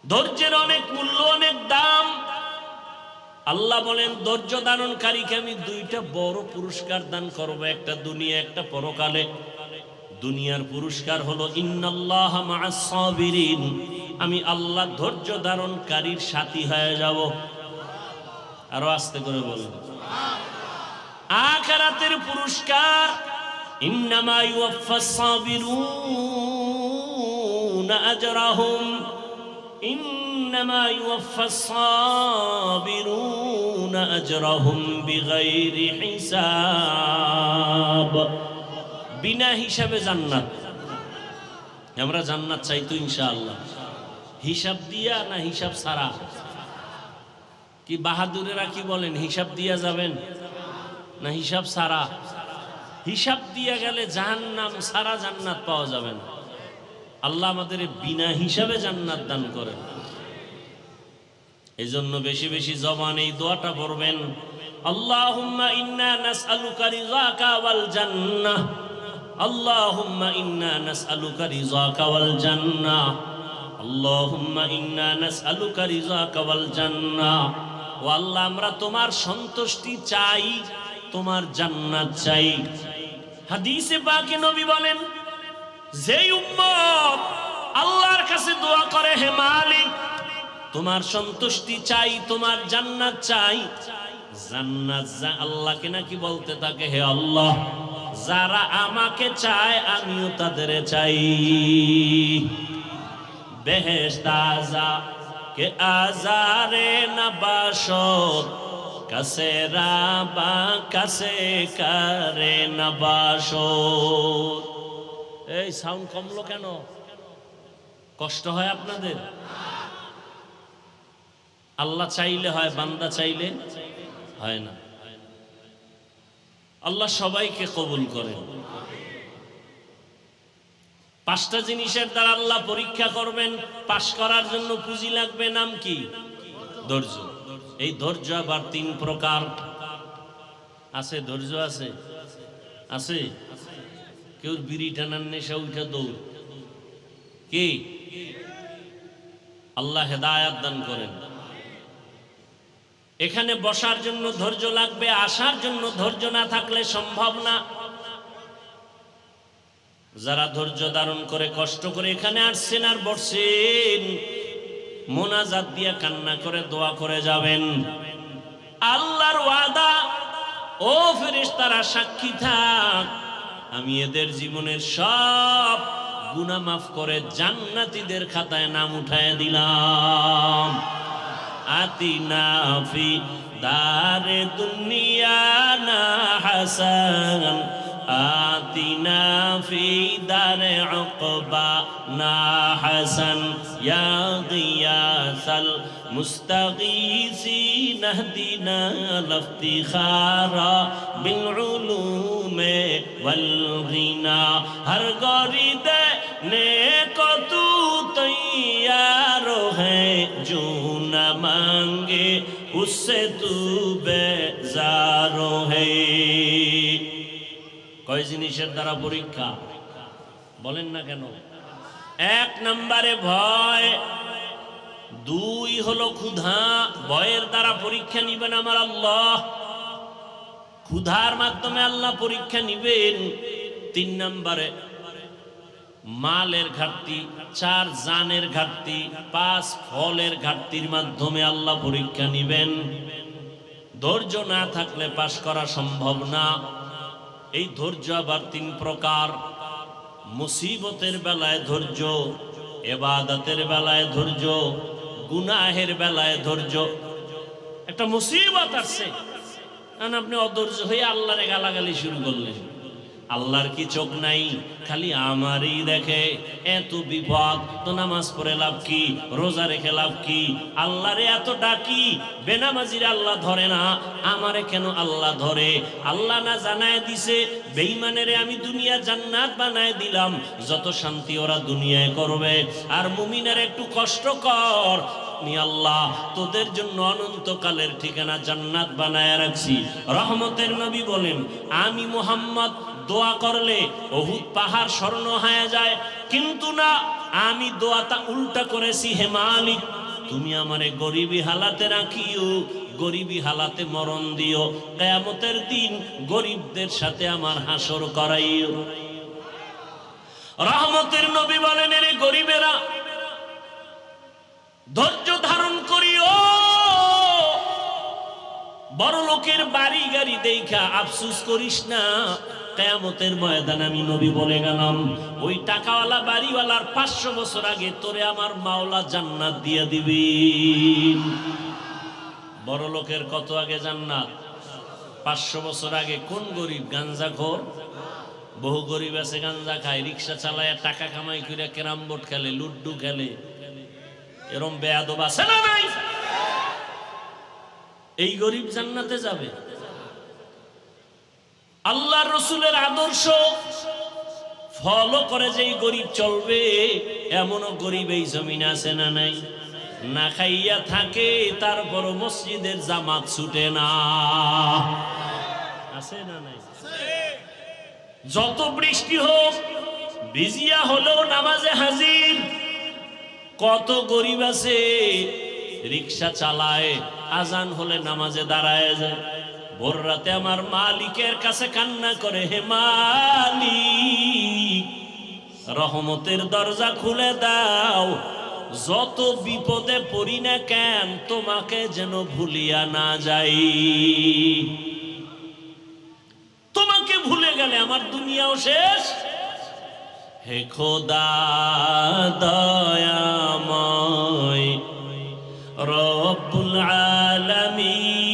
ধৈর্যের অনেক মূল্য, অনেক দাম। আল্লাহ বলেন, ধৈর্য ধারণকারীকে আমি 2টা বড় পুরস্কার দান করব, একটা দুনিয়া, একটা পরকালে। দুনিয়ার পুরস্কার হলো ইন্নাল্লাহা মা'আস সাবিরিন, আমি আল্লাহ ধৈর্য ধারণকারীর সাথী হয়ে যাব। আরো আস্তে করে বলুন। আখিরাতের পুরস্কার, ইন্নামা ইউওয়াফাস সাবিরুনা আজরাহুম, ইন্নামা ইউওয়াফাস সাবিরুনা আজরাহুম বিগাইরি হিসাব। বিনা হিসাবে জান্নাত। আমরা জান্নাত চাই তো ইনশাআল্লাহ। হিসাব দিয়া না হিসাব ছাড়া? কি বাহাদুরেরা কি বলেন, হিসাব দিয়া যাবেন না হিসাব ছাড়া? হিসাব দিয়া গেলে জাহান্নাম, সারা জান্নাত পাওয়া যাবে না। আল্লাহ আমাদের বিনা হিসাবে জান্নাত দান করেন। এই জন্য বেশি বেশি জবানে এই দোয়াটা পড়বেন, আল্লাহুম্মা ইন্না নাসআলুকা রিযাকা ওয়াল জান্নাহ, আল্লাহুম্মা ইন্না নাসআলুকা রিযাকা ওয়াল জান্নাহ, আল্লাহুম্মা ইন্না নাসআলুকা রিযাকা ওয়াল জান্নাহ। ও আল্লাহ, আমরা তোমার সন্তুষ্টি চাই, তোমার জান্নাত চাই। হাদিসে পাকে নবী বলেন, যেই উম্মত আল্লাহর কাছে দোয়া করে, হে মালিক তোমার সন্তুষ্টি চাই, তোমার জান্নাত চাই, জান্নাত আল্লাহকে নাকি বলতে থাকে, হে আল্লাহ যারা আমাকে চায় আমিও তাদের চাই। বেহেশত আযা কে আজারে নবাশত, কাছে রাবা কাছে করে নবাশত। এই সাউন্ড কমলো কেন? কষ্ট হয় আপনাদের? আল্লাহ চাইলে হয়, বান্দা চাইলে হয় না। আল্লাহ সবাইকে কবুল করেন। 5টা জিনিসের দ্বারা আল্লাহ পরীক্ষা করবেন, পাশ করার জন্য পুঁজি লাগবে। নাম কি? ধৈর্য। এই ধৈর্য আবার 3 প্রকার আছে। ধৈর্য আছে আছে কেউ বিড়ি টানার নেশা উঠে দৌড়, কি? আল্লাহ হেদায়াত দান করেন। এখানে বসার জন্য ধৈর্য লাগবে, আসার জন্য ধৈর্য না থাকলে সম্ভব না। যারা ধৈর্য ধারণ করে কষ্ট করে এখানে আসছেন আর বসছেন, মোনাজাত দিয়ে কান্না করে দোয়া করে যাবেন। আল্লাহর ওয়াদা, ও ফেরেশতারা সাক্ষী থাক, আমি এদের জীবনের সব গুনাহ মাফ করে জান্নাতীদের খাতায় নাম উঠায় দিলাম। আতিনা ফি দারে দুনিয়া না হাসান, আতিনা ফি দারে উকবা না হাসান, ইয়া গিয়াসাল মুস্তাগীসিন ইহদিনা লিফতিখারা বিল উলুমে ওয়াল গিনা। হর গরিদে নেকো তু তৈয়ার হ্যায়, जो न मांगे उससे तू बेजार है। কয় জিনিসের দ্বারা পরীক্ষা বলেন না কেন? 1 নম্বরে ভয়, 2 হলো ক্ষুধা। ভয়ের দ্বারা পরীক্ষা নিবেন আমার আল্লাহ, ক্ষুধার মাধ্যমে আল্লাহ পরীক্ষা নিবেন। 3 নম্বরে মালের ঘাটতি, 4 জানের ঘাটতি, 5 ফলের ঘাটতির মাধ্যমে আল্লাহ পরীক্ষা নিবেন। ধৈর্য না থাকলে পাশ করা সম্ভব না। এই ধৈর্য আবার 3 প্রকার। মুসিবতের বেলায় ধৈর্য, ইবাদতের বেলায় ধৈর্য, গুনাহের বেলায় ধৈর্য। একটা মুসিবত আসছে, আপনি অধৈর্য হয়ে আল্লাহরে গালাগালি শুরু করলেন। আল্লাহর কি চোখ নাই? খালি আমারই দেখে। এত বিপদ তো নামাজ পড়ে লাভ কি, রোজা রেখে লাভ কি? আল্লাহরে এত ডাকি, বেনামাজিরে আল্লাহ ধরে না, আমারে কেন আল্লাহ ধরে? আল্লাহ না জানায় দিছে বেঈমানেরে আমি দুনিয়া জান্নাত বানায় দিলাম, যত শান্তি ওরা দুনিয়ায় করবে। আর মুমিনের একটু কষ্ট কর, আল্লাহ তোদের জন্য অনন্তকালের ঠিকানা জান্নাত বানায় রাখছি। রহমতের নবী বলেন, আমি মুহাম্মদ দোয়া করলে উহুদ পাহাড় স্বর্ণ হয়ে যায়, কিন্তু না, আমি দোয়াটা উল্টা করেছি। হে মালিক, তুমি আমারে গরিবী হালাতে রাখিও, গরিবী হালাতে মরণ দিও, কিয়ামতের দিন গরিবদের সাথে আমার হাসর করাইও। রহমতের নবী বলেন, এরে গরিবেরা ধৈর্য ধারণ করিও। বড় লোকের বাড়ি গাড়ি দেখা আফসোস করিস না, কিয়ামতের ময়দানে আমি নবী বলে গেলাম, ওই টাকাওয়ালা বাড়িওয়ালার 500 বছর আগে তোরে আমার মাওলা জান্নাত দিয়ে দিবেন। বড় লোকের কত আগে জান্নাত? 500 বছর আগে। কোন গরিব? গাঞ্জাখোর। বহু গরিব আছে গাঞ্জা খায়, রিক্সা চালায়, টাকা কামাই করে ক্যারাম বোর্ড খেলে, লুড্ডু খেলে। এরম বেয়াদব আছে না নাই? এই গরিব জান্নাতে যাবে? আল্লাহর রাসূলের আদর্শ ফলো করে যেই গরিব চলবে, এমনও গরিব এই জমিনে আছে না নাই? না খাইয়া থাকে, তারপর মসজিদের জামাত ছুটে না, আছে না নাই? যত বৃষ্টি হোক, ভিজিয়া হলেও নামাজে হাজির। কত গরিব আছে রিক্সা চালায়, আজান হলে নামাজে দাঁড়ায় যায়, ভোর রাতে আমার মালিকের কাছে কান্না করে, হে মালিক রহমতের দরজা খুলে দাও, যত বিপদে পড়ি না কেন তোমাকে যেন ভুলিয়া না যাই। তোমাকে ভুলে গেলে আমার দুনিয়াও শেষ। হে খোদা দয়াময় রব্বুল আলামিন,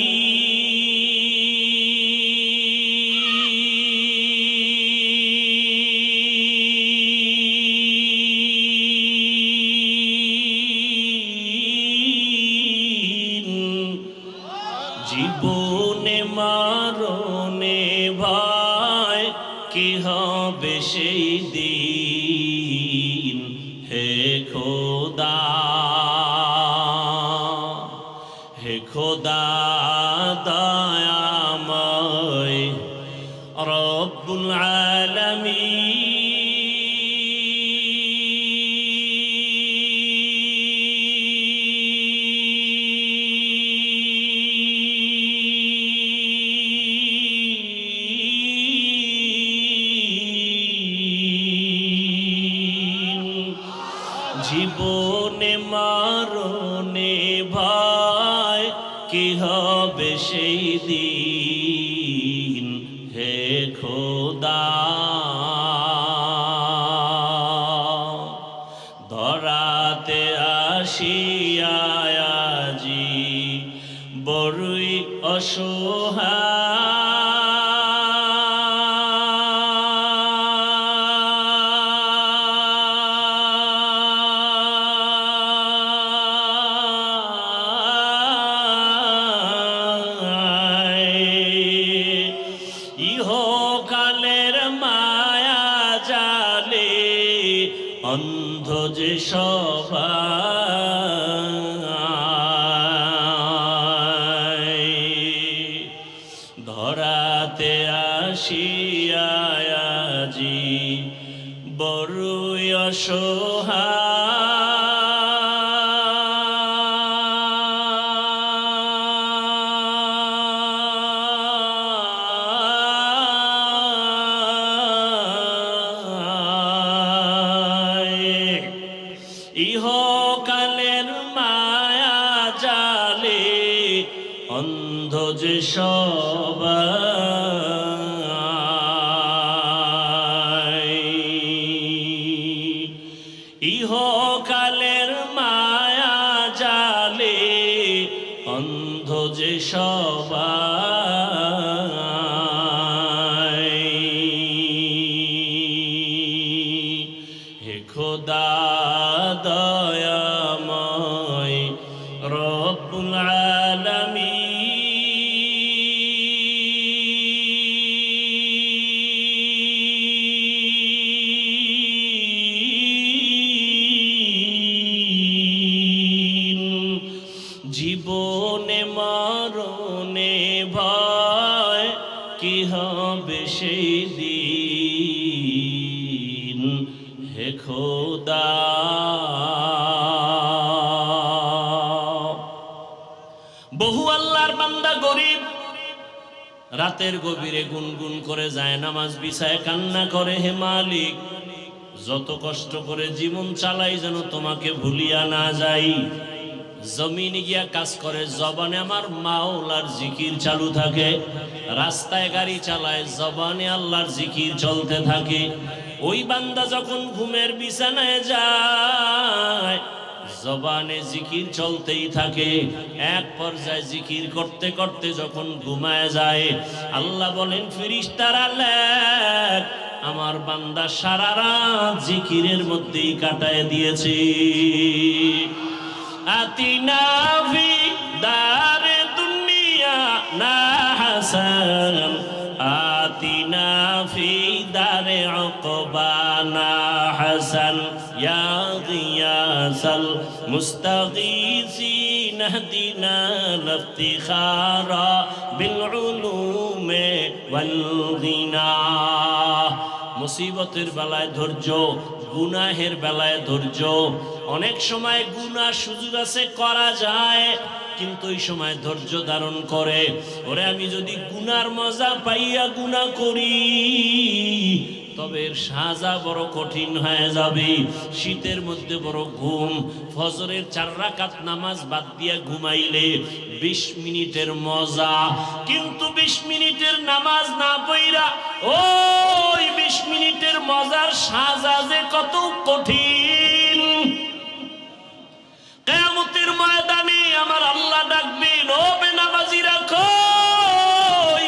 জীবনে মারণে ভয় কি হবে সেই দিন, খোদা দয়াময় রব্বুল আলামিন জীবনে মরণে ভয় কি হবে সেই দিন হে খোদা ধরাতে আসিয়া আজি বড়ই ইহকালের মায়া জালে অন্ধ যে সবাই ধরাতে আসিয়া আজি বড়ই ইহকালের মায়া জালে অন্ধ যে সবাই ইহকালের মায়া জালে অন্ধ যে সবাই হে খোদা দয়াময় রব্বুল আলামিন জীবনে মরণে ভয় কি হবে সেই দিন হে খোদা বহু আল্লাহর বান্দা গরিব রাতের গভীরে গুনগুন করে যায় নামাজ বিছায় কান্না করে হে মালিক যত কষ্ট করে জীবন চালাই যেন তোমাকে ভুলিয়া না যাই জমিনে গিয়া কাজ করে জবানে আমার মাওলার জিকির চালু থাকে রাস্তায় গাড়ি চালায় জবানে আল্লাহর জিকির চলতে থাকে ওই বান্দা যখন ঘুমের বিছানায় যায় জবানে জিকির চলতেই থাকে এক পর্যায়ে জিকির করতে করতে যখন ঘুমায় যায় আল্লাহ বলেন ফেরেশতারা লেখ আমার বান্দা সারা রাত জিকিরের মধ্যেই কাটায় দিয়েছে আতিনা ফি দারে দুনিয়া না হাসান আতিনা ফি দারে উকবানা হাসান ইয়া গিয়াসাল মুস্তাগীসিন হদিনা লিফতিখারা বিল উলুমে ওয়াল গিনা মুসিবতের বেলায় ধৈর্য গুনাহের বেলায় ধৈর্য অনেক সময় গুনাহ সুযোগ আছে করা যায় কিন্তু ওই সময় ধৈর্য ধারণ করে ওরে আমি যদি গুনার মজা পাইয়া গুনাহ করি তবে এর সাজা বড় কঠিন হয়ে যাবে শীতের মধ্যে বড় ঘুম ফজরের 4 রাকাত নামাজ বাদ দিয়া ঘুমাইলে 20 মিনিটের মজা কিন্তু 20 মিনিটের নামাজ না পড়া ওই 20 মিনিটের মজার সাজা যে কত কঠিন কিয়ামতের ময়দানে আমার আল্লাহ ডাকবেন ও বেনামাজিরা কই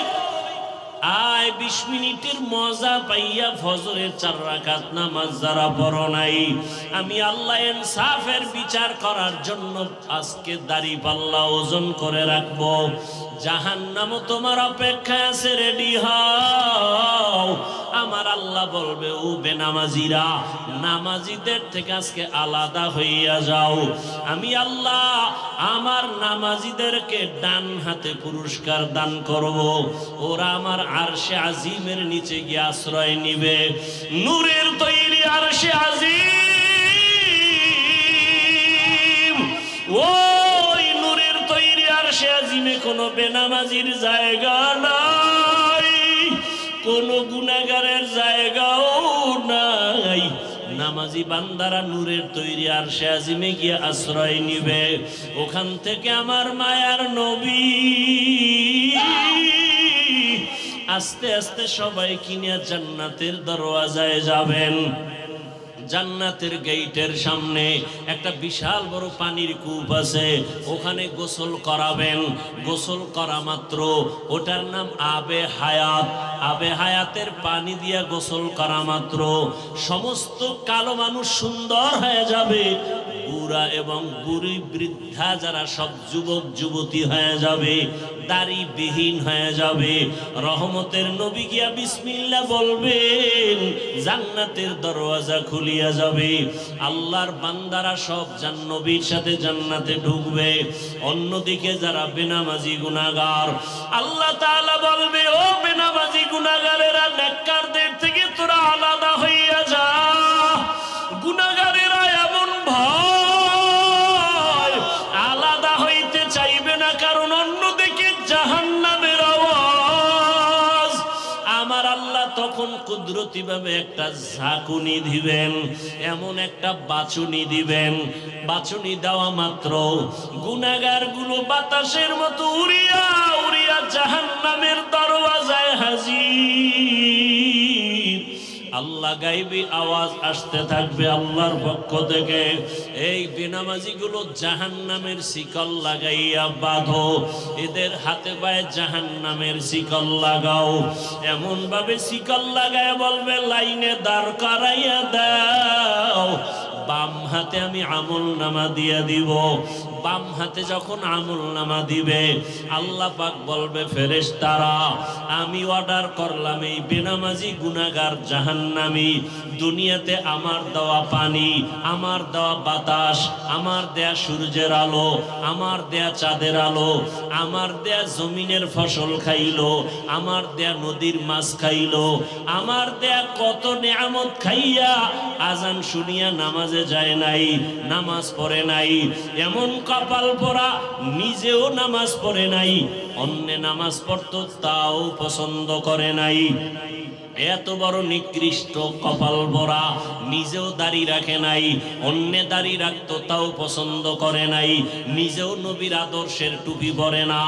আয় 20 মিনিটের মজা পাইয়া ফজরের 4 রাকাত নামাজ যারা পড়ো নাই আমি আল্লাহ ইনসাফের বিচার করার জন্য আজকে দাড়ি পাল্লা ওজন করে রাখবো জাহান্নামও তোমার অপেক্ষায় আছে রেডি হও আমার আল্লাহ বলবে, ও বেনামাজিরা, নামাজিদের থেকে আজকে আলাদা হইয়া যাও। আমি আল্লাহ আমার নামাজিদেরকে ডান হাতে পুরস্কার দান করব। ওরা আমার আরশে আজিমের নিচে গিয়ে আশ্রয় নিবে। নূরের তৈরি আরশে আজিম, ওই নূরের তৈরি আরশে আজিমে কোনো বেনামাজির জায়গা নাই, কোনো গুনাহগারের জায়গাও নাই। নামাজি বান্দারা নূরের তৈরি আরশে আজিমে গিয়ে আশ্রয় নিবে। ওখান থেকে আমার মায়ার নবী আস্তে আস্তে সবাই কিনে জান্নাতের দরওয়াজায় যাবেন। জান্নাতের গেটের সামনে একটা বিশাল বড় পানির কূপ আছে, ওখানে গোসল করাবেন। গোসল করা মাত্র ওটার নাম আবে হায়াত। আবে হায়াতের পানি দিয়া গোসল করা মাত্র সমস্ত কালো মানুষ সুন্দর হয়ে যাবে। বুড়া এবং বুড়ি বৃদ্ধা যারা সব যুবক যুবতী হয়ে যাবে, দাড়িবিহীন হয়ে যাবে। রহমতের নবী গিয়া বিসমিল্লাহ বলবেন, জান্নাতের দরওয়াজা খুলিয়া যাবে। আল্লাহর বান্দারা সব নবীর সাথে জান্নাতে ঢুকবে। অন্যদিকে যারা বেনামাজি গুনাহগার, আল্লাহ তাআলা বলবে, ও বেনামাজি গুনাহগারেরা, নেককারদের থেকে তোরা আলাদা হইয়া যা। গুনাহগারেরা এমন ভয় আলাদা হইতে চাইবে না, কারণ অন্যদিকে জাহান্নামের আওয়াজ। আমার আল্লাহ তখন কুদরতি ভাবে একটা ঝাঁকুনি দিবেন, এমন একটা বাচুনি দিবেন। বাচুনি দেওয়া মাত্র গুনাহগার গুলো বাতাসের মতো উড়িয়া উড়িয়া জাহান্নামের দরওয়াজায় হাজির। আল্লাহ গাইবি আওয়াজ আসতে থাকবে আল্লাহর পক্ষ থেকে, এই বেনামাজি গুলো জাহান্নামের শিকল লাগাইয়া বাঁধো, এদের হাতে পায়ে জাহান্নামের শিকল লাগাও। এমন ভাবে শিকল লাগায় বলবে, লাইনে দাঁড় করাইয়া দাও। বাম হাতে আমি আমল নামা দিয়ে দিব। বাম হাতে যখন আমল নামা দিবে, আল্লাহ পাক বলবে, ফেরেশতারা, আমি অর্ডার করলাম এই বেনামাজি গুনাহগার জাহান্নামী দুনিয়াতে আমার দেওয়া পানি, আমার দেওয়া বাতাস, আমার দেয়া সূর্যের আলো, আমার দেয়া চাঁদের আলো, আমার দেয়া জমিনের ফসল খাইলো, আমার দেয়া নদীর মাছ খাইলো, আমার দেয়া কত নিয়ামত খাইয়া আজান শুনিয়া নামাজে যায় নাই, নামাজ পড়ে নাই। এমন কপাল পরা, নিজেও নামাজ পড়ে নাই, অন্য নামাজ পড়তো তাও পছন্দ করে নাই। এত বড় নিকৃষ্ট কপাল ভরা, নিজেও দাড়ি রাখে নাই, অন্য দাড়ি রাখতো তাও পছন্দ করে নাই। নিজেও নবীর আদর্শের টুপি পরে না,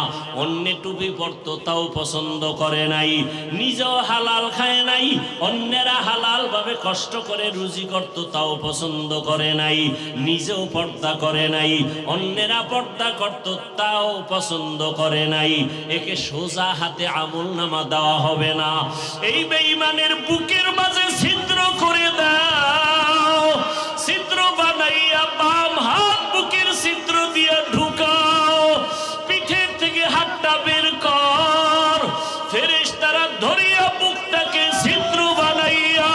অন্য টুপি পরতো তাও পছন্দ করে নাই। নিজেও হালাল খায় নাই, অন্যেরা হালাল ভাবে কষ্ট করে রুজি করতো তাও পছন্দ করে নাই। নিজেও পর্দা করে নাই, অন্যেরা পর্দা করতো তাও পছন্দ করে নাই। একে সোজা হাতে আমল নামা দেওয়া হবে না। এই বেঈমানের বুকের মাঝে ছিদ্র করে দাও, ছিদ্র বানাইয়া বাম হাত বুকের ছিদ্র দিয়ে ঢুকাও, পিঠের থেকে হাতটা বের কর। ফেরেশতারা ধরিয়া বুকটাকে ছিদ্র বানাইয়া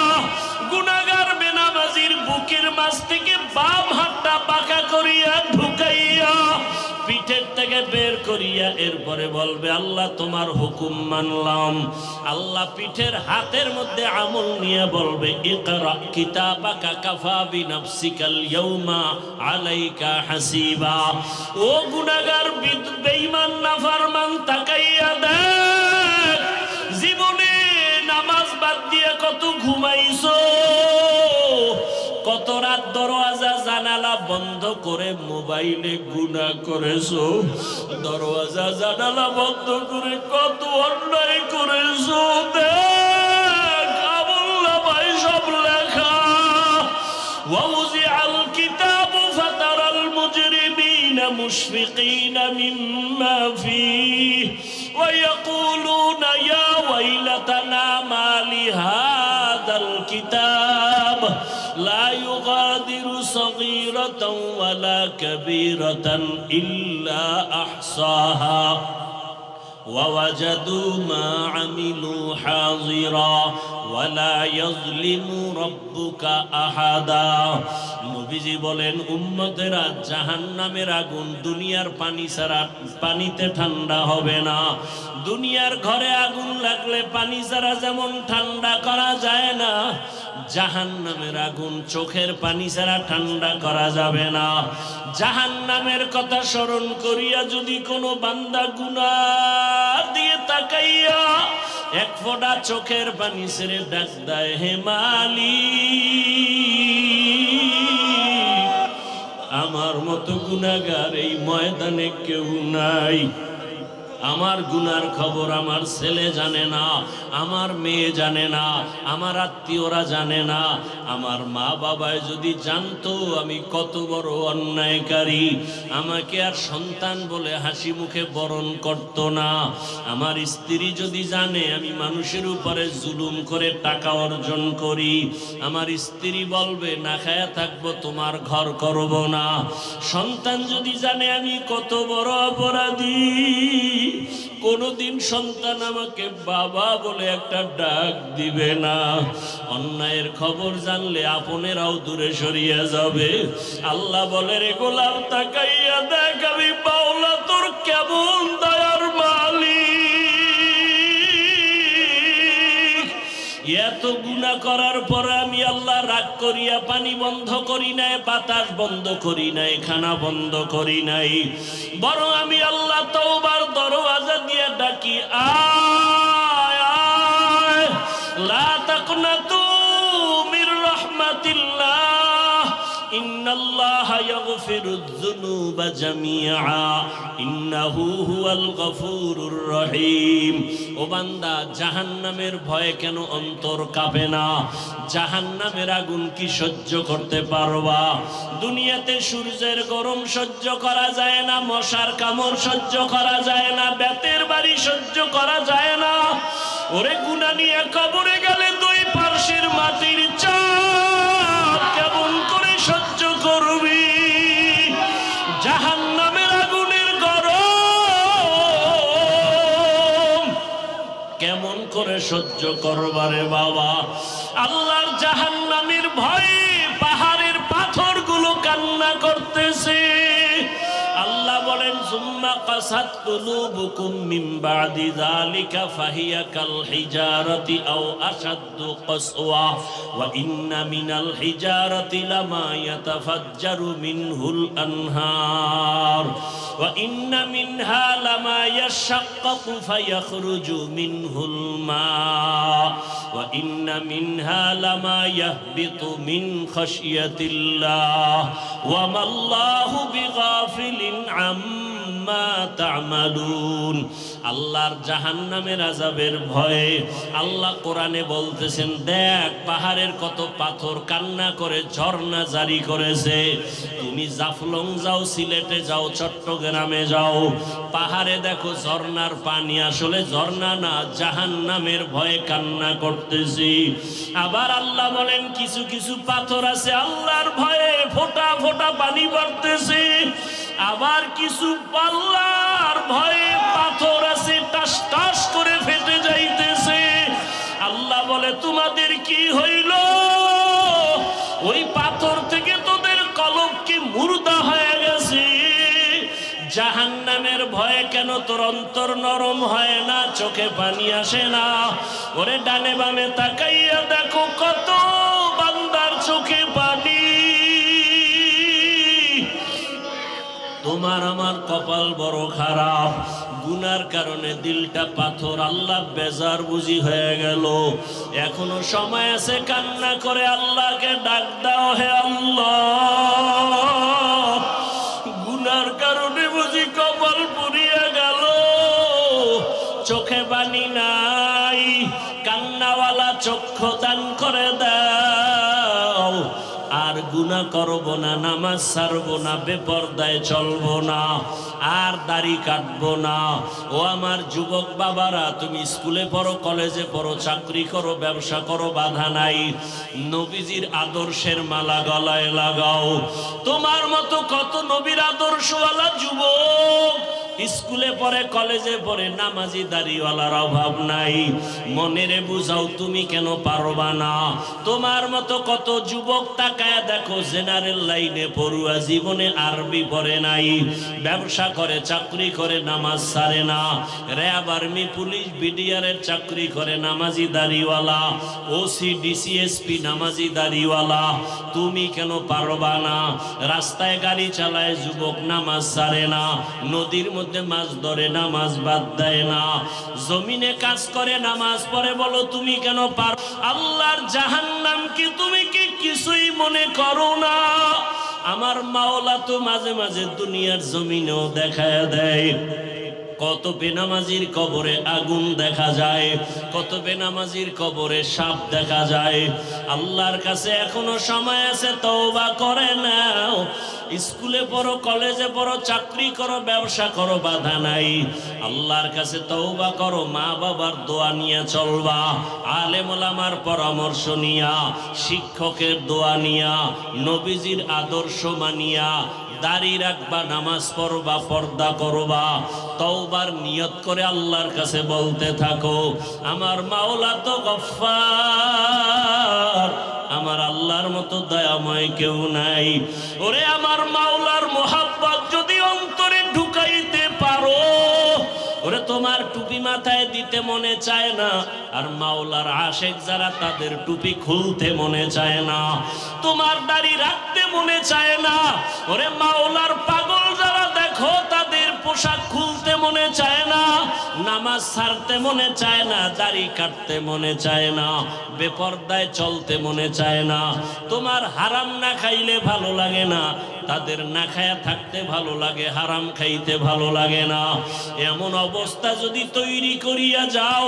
গুনাহগার বেনামাজির বুকের মাঝ থেকে বাম হাতটা বাঁকা করিয়া ঢুকাইয়া পিঠের থেকে বের করিয়া এরপরে বলবে, আল্লাহ তোমার হুকুম মানলাম। আল্লাহ পিঠের হাতের মধ্যে আমল নিয়ে বলবে, ইকরা কিতাবাকা কাফা বিনাফসিকাল ইয়াউমা আলাইকা হাসিবা। ও গুনাহগার বেঈমান নাফরমান, তাকাইয়া দেখ, জীবনে নামাজ বাদ দিয়ে কত ঘুমাইছো, কত রাত দরওয়াজা জানালা বন্ধ করে মোবাইলে গুনাহ করেছো, দরওয়াজা জানালা বন্ধ করে কত অন্যায় করেছো। দেখ আমলনামায় সব লেখা। ওয়াউজিআল কিতাবু ফাতারাল মুজরিমিনা মুশফিকিনা মিম্মা ফীহি ওয়া ইয়াকুলুনা ইয়া ওয়াইলাতানা মা লিহাযাল কিতাব لا يغادر صغيرة ولا كبيرة إلا أحصاها ووجدوا ما عملوا حاضرا ولا يظلم ربك أحدا নবীজি বলেন উম্মতেরা জাহান্নামের আগুন দুনিয়ার পানি ছাড়া পানিতে ঠান্ডা হবে না। দুনিয়ার ঘরে আগুন লাগলে পানি ছাড়া যেমন ঠান্ডা করা যায় না, জাহান্নামের আগুন চোখের পানি ছাড়া ঠান্ডা করা যাবে না। জাহান্নামের কথা স্মরণ করিয়া যদি কোনো বান্দা গুনাহ দিয়ে তাকাইয়া এক ফোঁটা চোখের পানি ছেড়ে ডাক দেয়, হে মালিক, আমার মতো গুনাহগার এই ময়দানে কেউ নাই। আমার গুনার খবর আমার ছেলে জানে না, আমার মেয়ে জানে না, আমার আত্মীয়রা জানে না। আমার মা বাবায় যদি জানতো আমি কত বড় অন্যায়কারী, আমাকে আর সন্তান বলে হাসি মুখে বরণ করত না। আমার স্ত্রী যদি জানে আমি মানুষের উপরে জুলুম করে টাকা অর্জন করি, আমার স্ত্রী বলবে না খায়া থাকবো, তোমার ঘর করব না। সন্তান যদি জানে আমি কত বড় অপরাধী, কোনদিন সন্তান আমাকে বাবা বলে একটা ডাক দিবে না। অন্যায়ের খবর জানলে আপনেরাও দূরে সরিয়ে যাবে। আল্লাহ বলে, রে গোলাম তাকাইয়া দেখ আমি বাউলা তোর কেমন দয়ার মালিক। এত গুনাহ করার পর আমি আল্লাহ রাগ করিয়া পানি বন্ধ করি নাই, বাতাস বন্ধ করি নাই, খানা বন্ধ করি নাই, বরং আমি আল্লাহ তওবার দরওয়াজা দিয়ে ডাকি, আয় আয় লা তাকনাতু মির রাহমাতিল্লাহ ইন্নাল্লাহা ইয়াগফিরুয যুনুবা জামিআ ইন্নাহু হুয়াল গফুরুর রহিম। ও বান্দা, জাহান্নামের ভয়ে কেন অন্তর কাঁপে না? জাহান্নামের আগুন কি সহ্য করতে পারবা? দুনিয়াতে সূর্যের গরম সহ্য করা যায় না, মশার কামড় সহ্য করা যায় না, বেতের বাড়ি সহ্য করা যায় না। ওরে গুনাহ নিয়ে কবরে গেলে দুই পার্শ্বের মাটির চাপ কেমন করে সহ্য করবি? জাহান্নামের আগুনের গরম কেমন করে সহ্য করবারে বাবা? আল্লাহর জাহান্নামের ভয়ে পাহাড়ের পাথরগুলো কান্না করতেছে। আল্লাহ বলেন, সুম্মা কাসাত কুলুবুকুম মিন বাদি যালিকা ফাহিয়া কাল হিজারাতি আও আশাদ্দু কাসওয়া ওয়া ইন্না মিনাল হিজারাতি লামা ইয়াতাফাজ্জারু মিনহুল আনহার ওয়া ইন্না মিনহা লামা ইয়াশাক্কাকু ফায়াখরুজু মিনহুল মা ওয়া ইন্না মিনহা লামা ইয়াহবিতু মিন খাশিয়াতিল্লাহ ওয়া মাল্লাহু বিগাফিলিন আম্মা তা'মালুন। আল্লাহর জাহান্নামের আযাবের ভয়ে আল্লাহ কোরআনে বলতেছেন, দেখ পাহাড়ের কত পাথর কান্না করে ঝর্ণা জারি করেছে। তুমি জাফলং যাও, সিলেটে যাও, চট্টগ্রামে যাও, পাহাড়ে দেখো ঝর্ণার পানি আসলে ঝর্ণা না, জাহান্নামের ভয়ে কান্না করতেছি। আবার আল্লাহ বলেন, কিছু কিছু পাথর আছে আল্লাহর ভয়ে ফোঁটা ফোঁটা পানি পড়তেছে। আবার কিছু আল্লাহর ভয়ে পাথর আছে টাস টাস করে ফেটে যাইতেছে। আল্লাহ বলে, তোমাদের কি হইল? ওই পাথর থেকে তোদের কলব কি মুর্দা হয়ে গেছে? জাহান্নামের ভয়ে কেন তোর অন্তর নরম হয় না, চোখে পানি আসে না? ওরে ডানে বামে তাকাইয়া দেখো কত বান্দার চোখে পানি। তোমার আমার কপাল বড় খারাপ, গুনার কারণে দিলটা পাথর। আল্লাহ বেজার বুঝি হয়ে গেল। এখনো সময় আছে, কান্না করে আল্লাহকে ডাক দাও, হে আল্লাহ, গুনার কারণে বুঝি কপাল পুড়িয়ে গেল, চোখে পানি নাই, কান্নাওয়ালা চক্ষু দান করে দাও। আর গুনাহ করব না, নামাজ ছাড়বো না, বেপরদায় চলবো না, আর দাড়ি কাটবো না। ও আমার যুবক বাবারা, তুমি স্কুলে পড়ো, কলেজে পড়ো, চাকরি করো, ব্যবসা করো, বাধা নাই। নবীজির আদর্শের মালা গলায় লাগাও। তোমার মতো কত নবীর আদর্শওয়ালা যুবক স্কুলে পড়ে কলেজে পড়ে নামাজি দাড়িওয়ালার অভাব নাই। মনেরে বুঝাও তুমি কেন পারবা না? তোমার মতো কত যুবক তাকায় দেখো জেনারেল লাইনে পড়ুয়া, জীবনে আরবি পড়ে নাই, ব্যবসা করে, চাকরি করে, নামাজ ছাড়ে না, র্যাব, আর্মি, পুলিশ, বিডিআরের চাকরি করে, নামাজি দাড়িওয়ালা, ওসি, ডিসিএসপি নামাজি দাড়িওয়ালা। তুমি কেন পারবা না? রাস্তায় গাড়ি চালায় যুবক, নামাজ ছাড়ে না, নদীর মধ্যে মাছ ধরে, নামাজ বাদ দেয় না, জমিনে কাজ করে, নামাজ পড়ে, বলো তুমি কেন পারো? আল্লাহর জাহান্নাম কি তুমি কি কিছুই মনে করো না? আমার মাওলা তো মাঝে মাঝে দুনিয়ার জমিনেও দেখায় দেয়। কত বেনামাজির কবরে আগুন দেখা যায়, কত বেনামাজির কবরে সাপ দেখা যায়। আল্লাহর কাছে এখনো সময় আছে, তওবা করে নাও। স্কুলে পড়ো, কলেজে পড়ো, চাকরি করো, ব্যবসা করো, বাধা নাই। আল্লাহর কাছে তওবা করো, মা বাবার দোয়া নিয়ে চলবা, আলেম ওলামার পরামর্শ নিয়া, শিক্ষকের দোয়া নিয়া, নবীজির আদর্শ মানিয়া দাড়ি রাখবা, নামাজ পড়বা, পর্দা করবা, তওবার নিয়ত করে আল্লাহর কাছে বলতে থাকো, আমার মাওলা তো গফফার, আমার আল্লাহর মতো দয়াময় কেউ নাই। ওরে আমার মাওলার মোহাব্বত যদি অন্তরে ঢুকাইতে পারো, ওরে তোমার টুপি মাথায় দিতে মনে চায় না, আর মাওলার আশেক যারা তাদের টুপি খুলতে মনে চায় না, তোমার দাড়ি রাখতে মনে চায় না। ওরে মাওলার পাগল যারা দেখো তাদের পোশাক খুলতে মনে চায় না, নামাজ ছাড়তে মনে চায় না, দাড়ি কাটতে মনে চায় না, বেপরদায় চলতে মনে চায় না, তোমার হারাম না খাইলে ভালো লাগে না, তাদের না খায়া থাকতে ভালো লাগে, হারাম খাইতে ভালো লাগে না। এমন অবস্থা যদি তৈরি করিয়া যাও,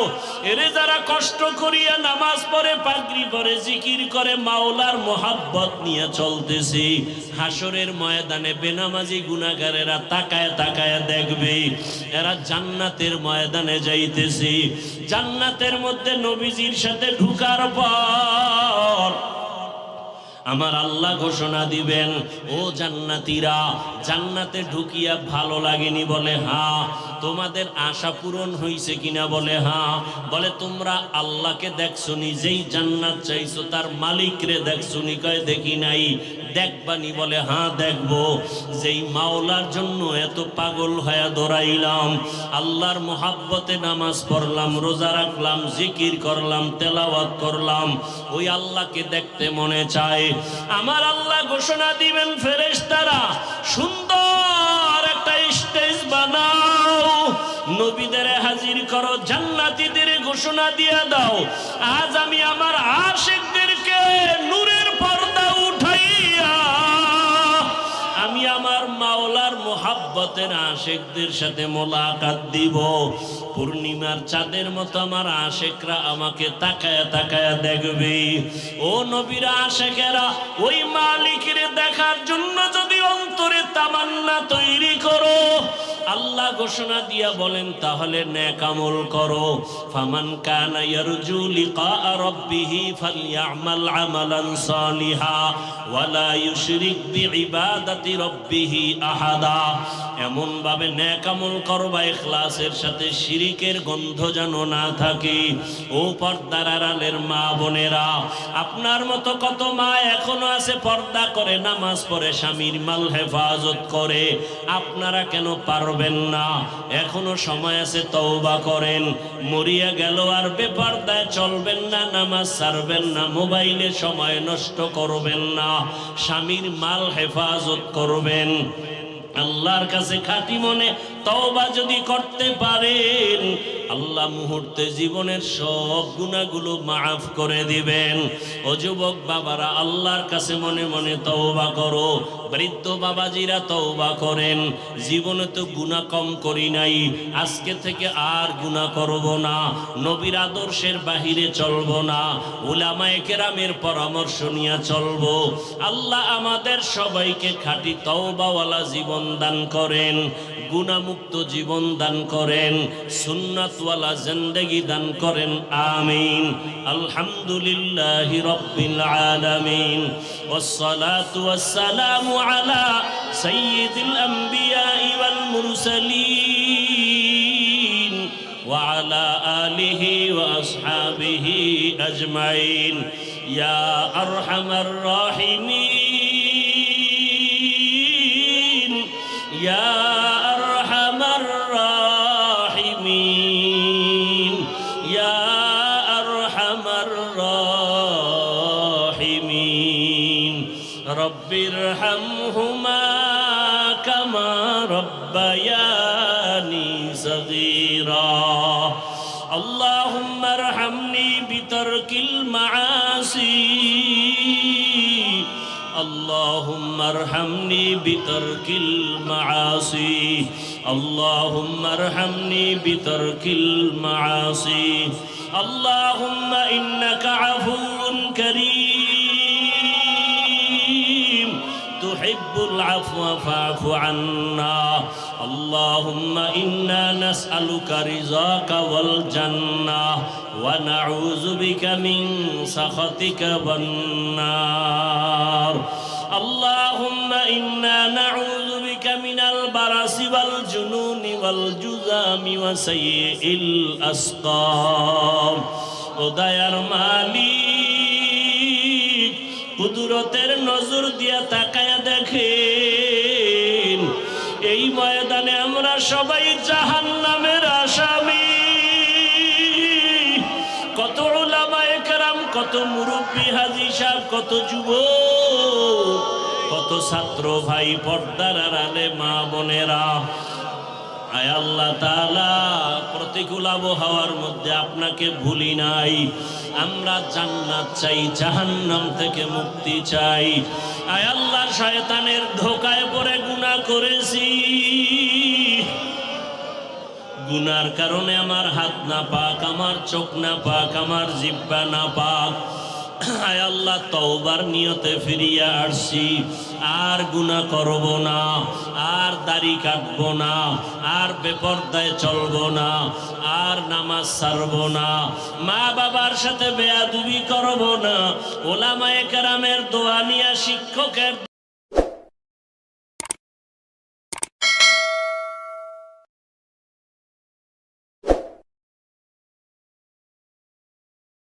এরে যারা কষ্ট করিয়া নামাজ পড়ে, পাগড়ি পরে, জিকির করে, মাওলার মোহাব্বত নিয়ে চলতেছি, হাসরের ময়দানে বেনামাজি গুনাহগারেরা তাকায় তাকায় দেখবে এরা জান্নাতের ময়দানে যাইতেছি। জান্নাতের মধ্যে নবীজির সাথে ঢুকার পর আমার আল্লাহ ঘোষণা দিবেন, ও জান্নাতীরা, জান্নাতে ঢুকিয়া ভালো লাগেনি? বলে হ্যাঁ। তোমাদের আশা পূরণ হয়েছে কিনা? বলে হ্যাঁ। বলে তোমরা আল্লাহকে দেখছো নি? যেই জান্নাত চাইছো তার মালিকরে দেখছো নি? কয় দেখি নাই। দেখবানি? বলে হ্যাঁ দেখবো। যেই মাওলার জন্য এত পাগল হয়ে দৌড়াইলাম, আল্লাহর মোহাব্বতে নামাজ পড়লাম, রোজা রাখলাম, জিকির করলাম, তেলাওয়াত করলাম, ওই আল্লাহকে দেখতে মনে চায়। আমার আল্লাহ ঘোষণা দিবেন, ফেরেশতারা সুন্দর একটা স্টেজ বানাও, নবীদের হাজির করো, জান্নাতীদের ঘোষণা দিয়ে দাও, আজ আমি আমার আশিকদেরকে নূরের পর্দা উঠাইয়া আমি আমার মাওলার মোহাব্বতের আশিকদের সাথে মোলাকাত দিব। পূর্ণিমার চাঁদের মতো আমার আশিকরা আমাকে তাকায়া তাকায়া দেখবে। ও নবীরা, আশিকেরা, ওই মালিকের দেখার জন্য যদি অন্তরে তামান্না তৈরি করো, আল্লাহ ঘোষণা দিয়া বলেন, তাহলে নেক আমল করো। ফামান কানা ইয়ারজু লিকা রাব্বিহি ফালইআমাল আমালান সালিহা ওয়ালা ইউশরিক বিইবাদাতি রাব্বিহি আহাদা। এমন ভাবে নেক আমল করবা ইখলাসের সাথে, শিরিকের গন্ধ যেন না থাকে। ও পর্দার আড়ালের মা বোনেরা, আপনার মতো কত মা এখনো আছে পর্দা করে, নামাজ পড়ে, স্বামীর মাল হেফাজত করে, আপনারা কেন পারবেন না? এখনো সময় আছে, তওবা করেন। মরিয়া গেল আর বেপরদায় চলবেন না, নামাজ ছাড়বেন না, মোবাইলে সময় নষ্ট করবেন না, স্বামীর মাল হেফাজত করবেন। আল্লাহর কাছে খাঁটি মনে তওবা যদি করতে পারেন, আল্লাহ মুহূর্তে জীবনের সব গুনাহগুলো মাফ করে দিবেন। ও যুবক বাবারা, আল্লাহর কাছে মনে মনে তওবা করো। বৃদ্ধ বাবাজিরা তওবা করেন, জীবনে তো গুনাহ কম করি নাই, আজকে থেকে আর গুনাহ করব না, নবীর আদর্শের বাহিরে চলব না, উলামায়ে কেরামের পরামর্শ নিয়ে চলব। আল্লাহ আমাদের সবাইকে খাঁটি তওবাওয়ালা জীবন দান করেন, গুনাহমুক্ত জীবন দান করেন, সুন্নাতওয়ালা জিন্দেগি দান করেন। আমিন। আলহামদুলিল্লাহি রাব্বিল আলামিন, ওয়াসসালাতু ওয়াসসালামু আলা সাইয়্যিদিল আমবিয়াই ওয়াল মুরসালিন। وعلى آله وأصحابه أجمعين يا أرحم الراحمين يا أرحم الراحمين يا أرحم الراحمين رب ارحمهما كما ربياني صغيرا اللهم ارحمني بترك المعاصي اللهم ارحمني بترك المعاصي اللهم ارحمني بترك المعاصي اللهم إنك عفو كريم تحب العفو فاعف عنا اللهم إنا نسألك رضاك والجنة ونعوذ بك من سخطك والنار اللهم إنا نعوذ بك من البرص والجنون والجذام وسيء الأسقام ودير মালিক কুদরতের নজর দিয়া তাকায়া দেখেন এই ময়দানে আমরা সবাই জাহান্নামের আসামি কত উলামায়ে কেরাম কত মুরব্বি হাজী সাহেব কত যুবক কত ছাত্র ভাই পর্দার আড়ালে মা বোনেরা আয় আল্লাহ তাআলা প্রতিকূল আবহাওয়ার মধ্যে আপনাকে ভুলি নাই আমরা জান্নাত চাই জাহান্নাম থেকে মুক্তি চাই আয় আল্লাহ শয়তানের ধোঁকায় পড়ে গুনাহ করেছি গুনার কারণে আমার হাত না পাক আমার চোখ না পাক আমার জিহ্বা না পাক আয় আল্লাহ তওবার নিয়তে ফিরিয়া আসছি আর গুনাহ করব না আর দাড়ি কাটব না আর বেপরদায় চলব না আর নামাজ ছাড়ব না মা বাবার সাথে বেয়াদবি করব না ওলামায়ে কেরামের দোয়া নিয়া শিক্ষকের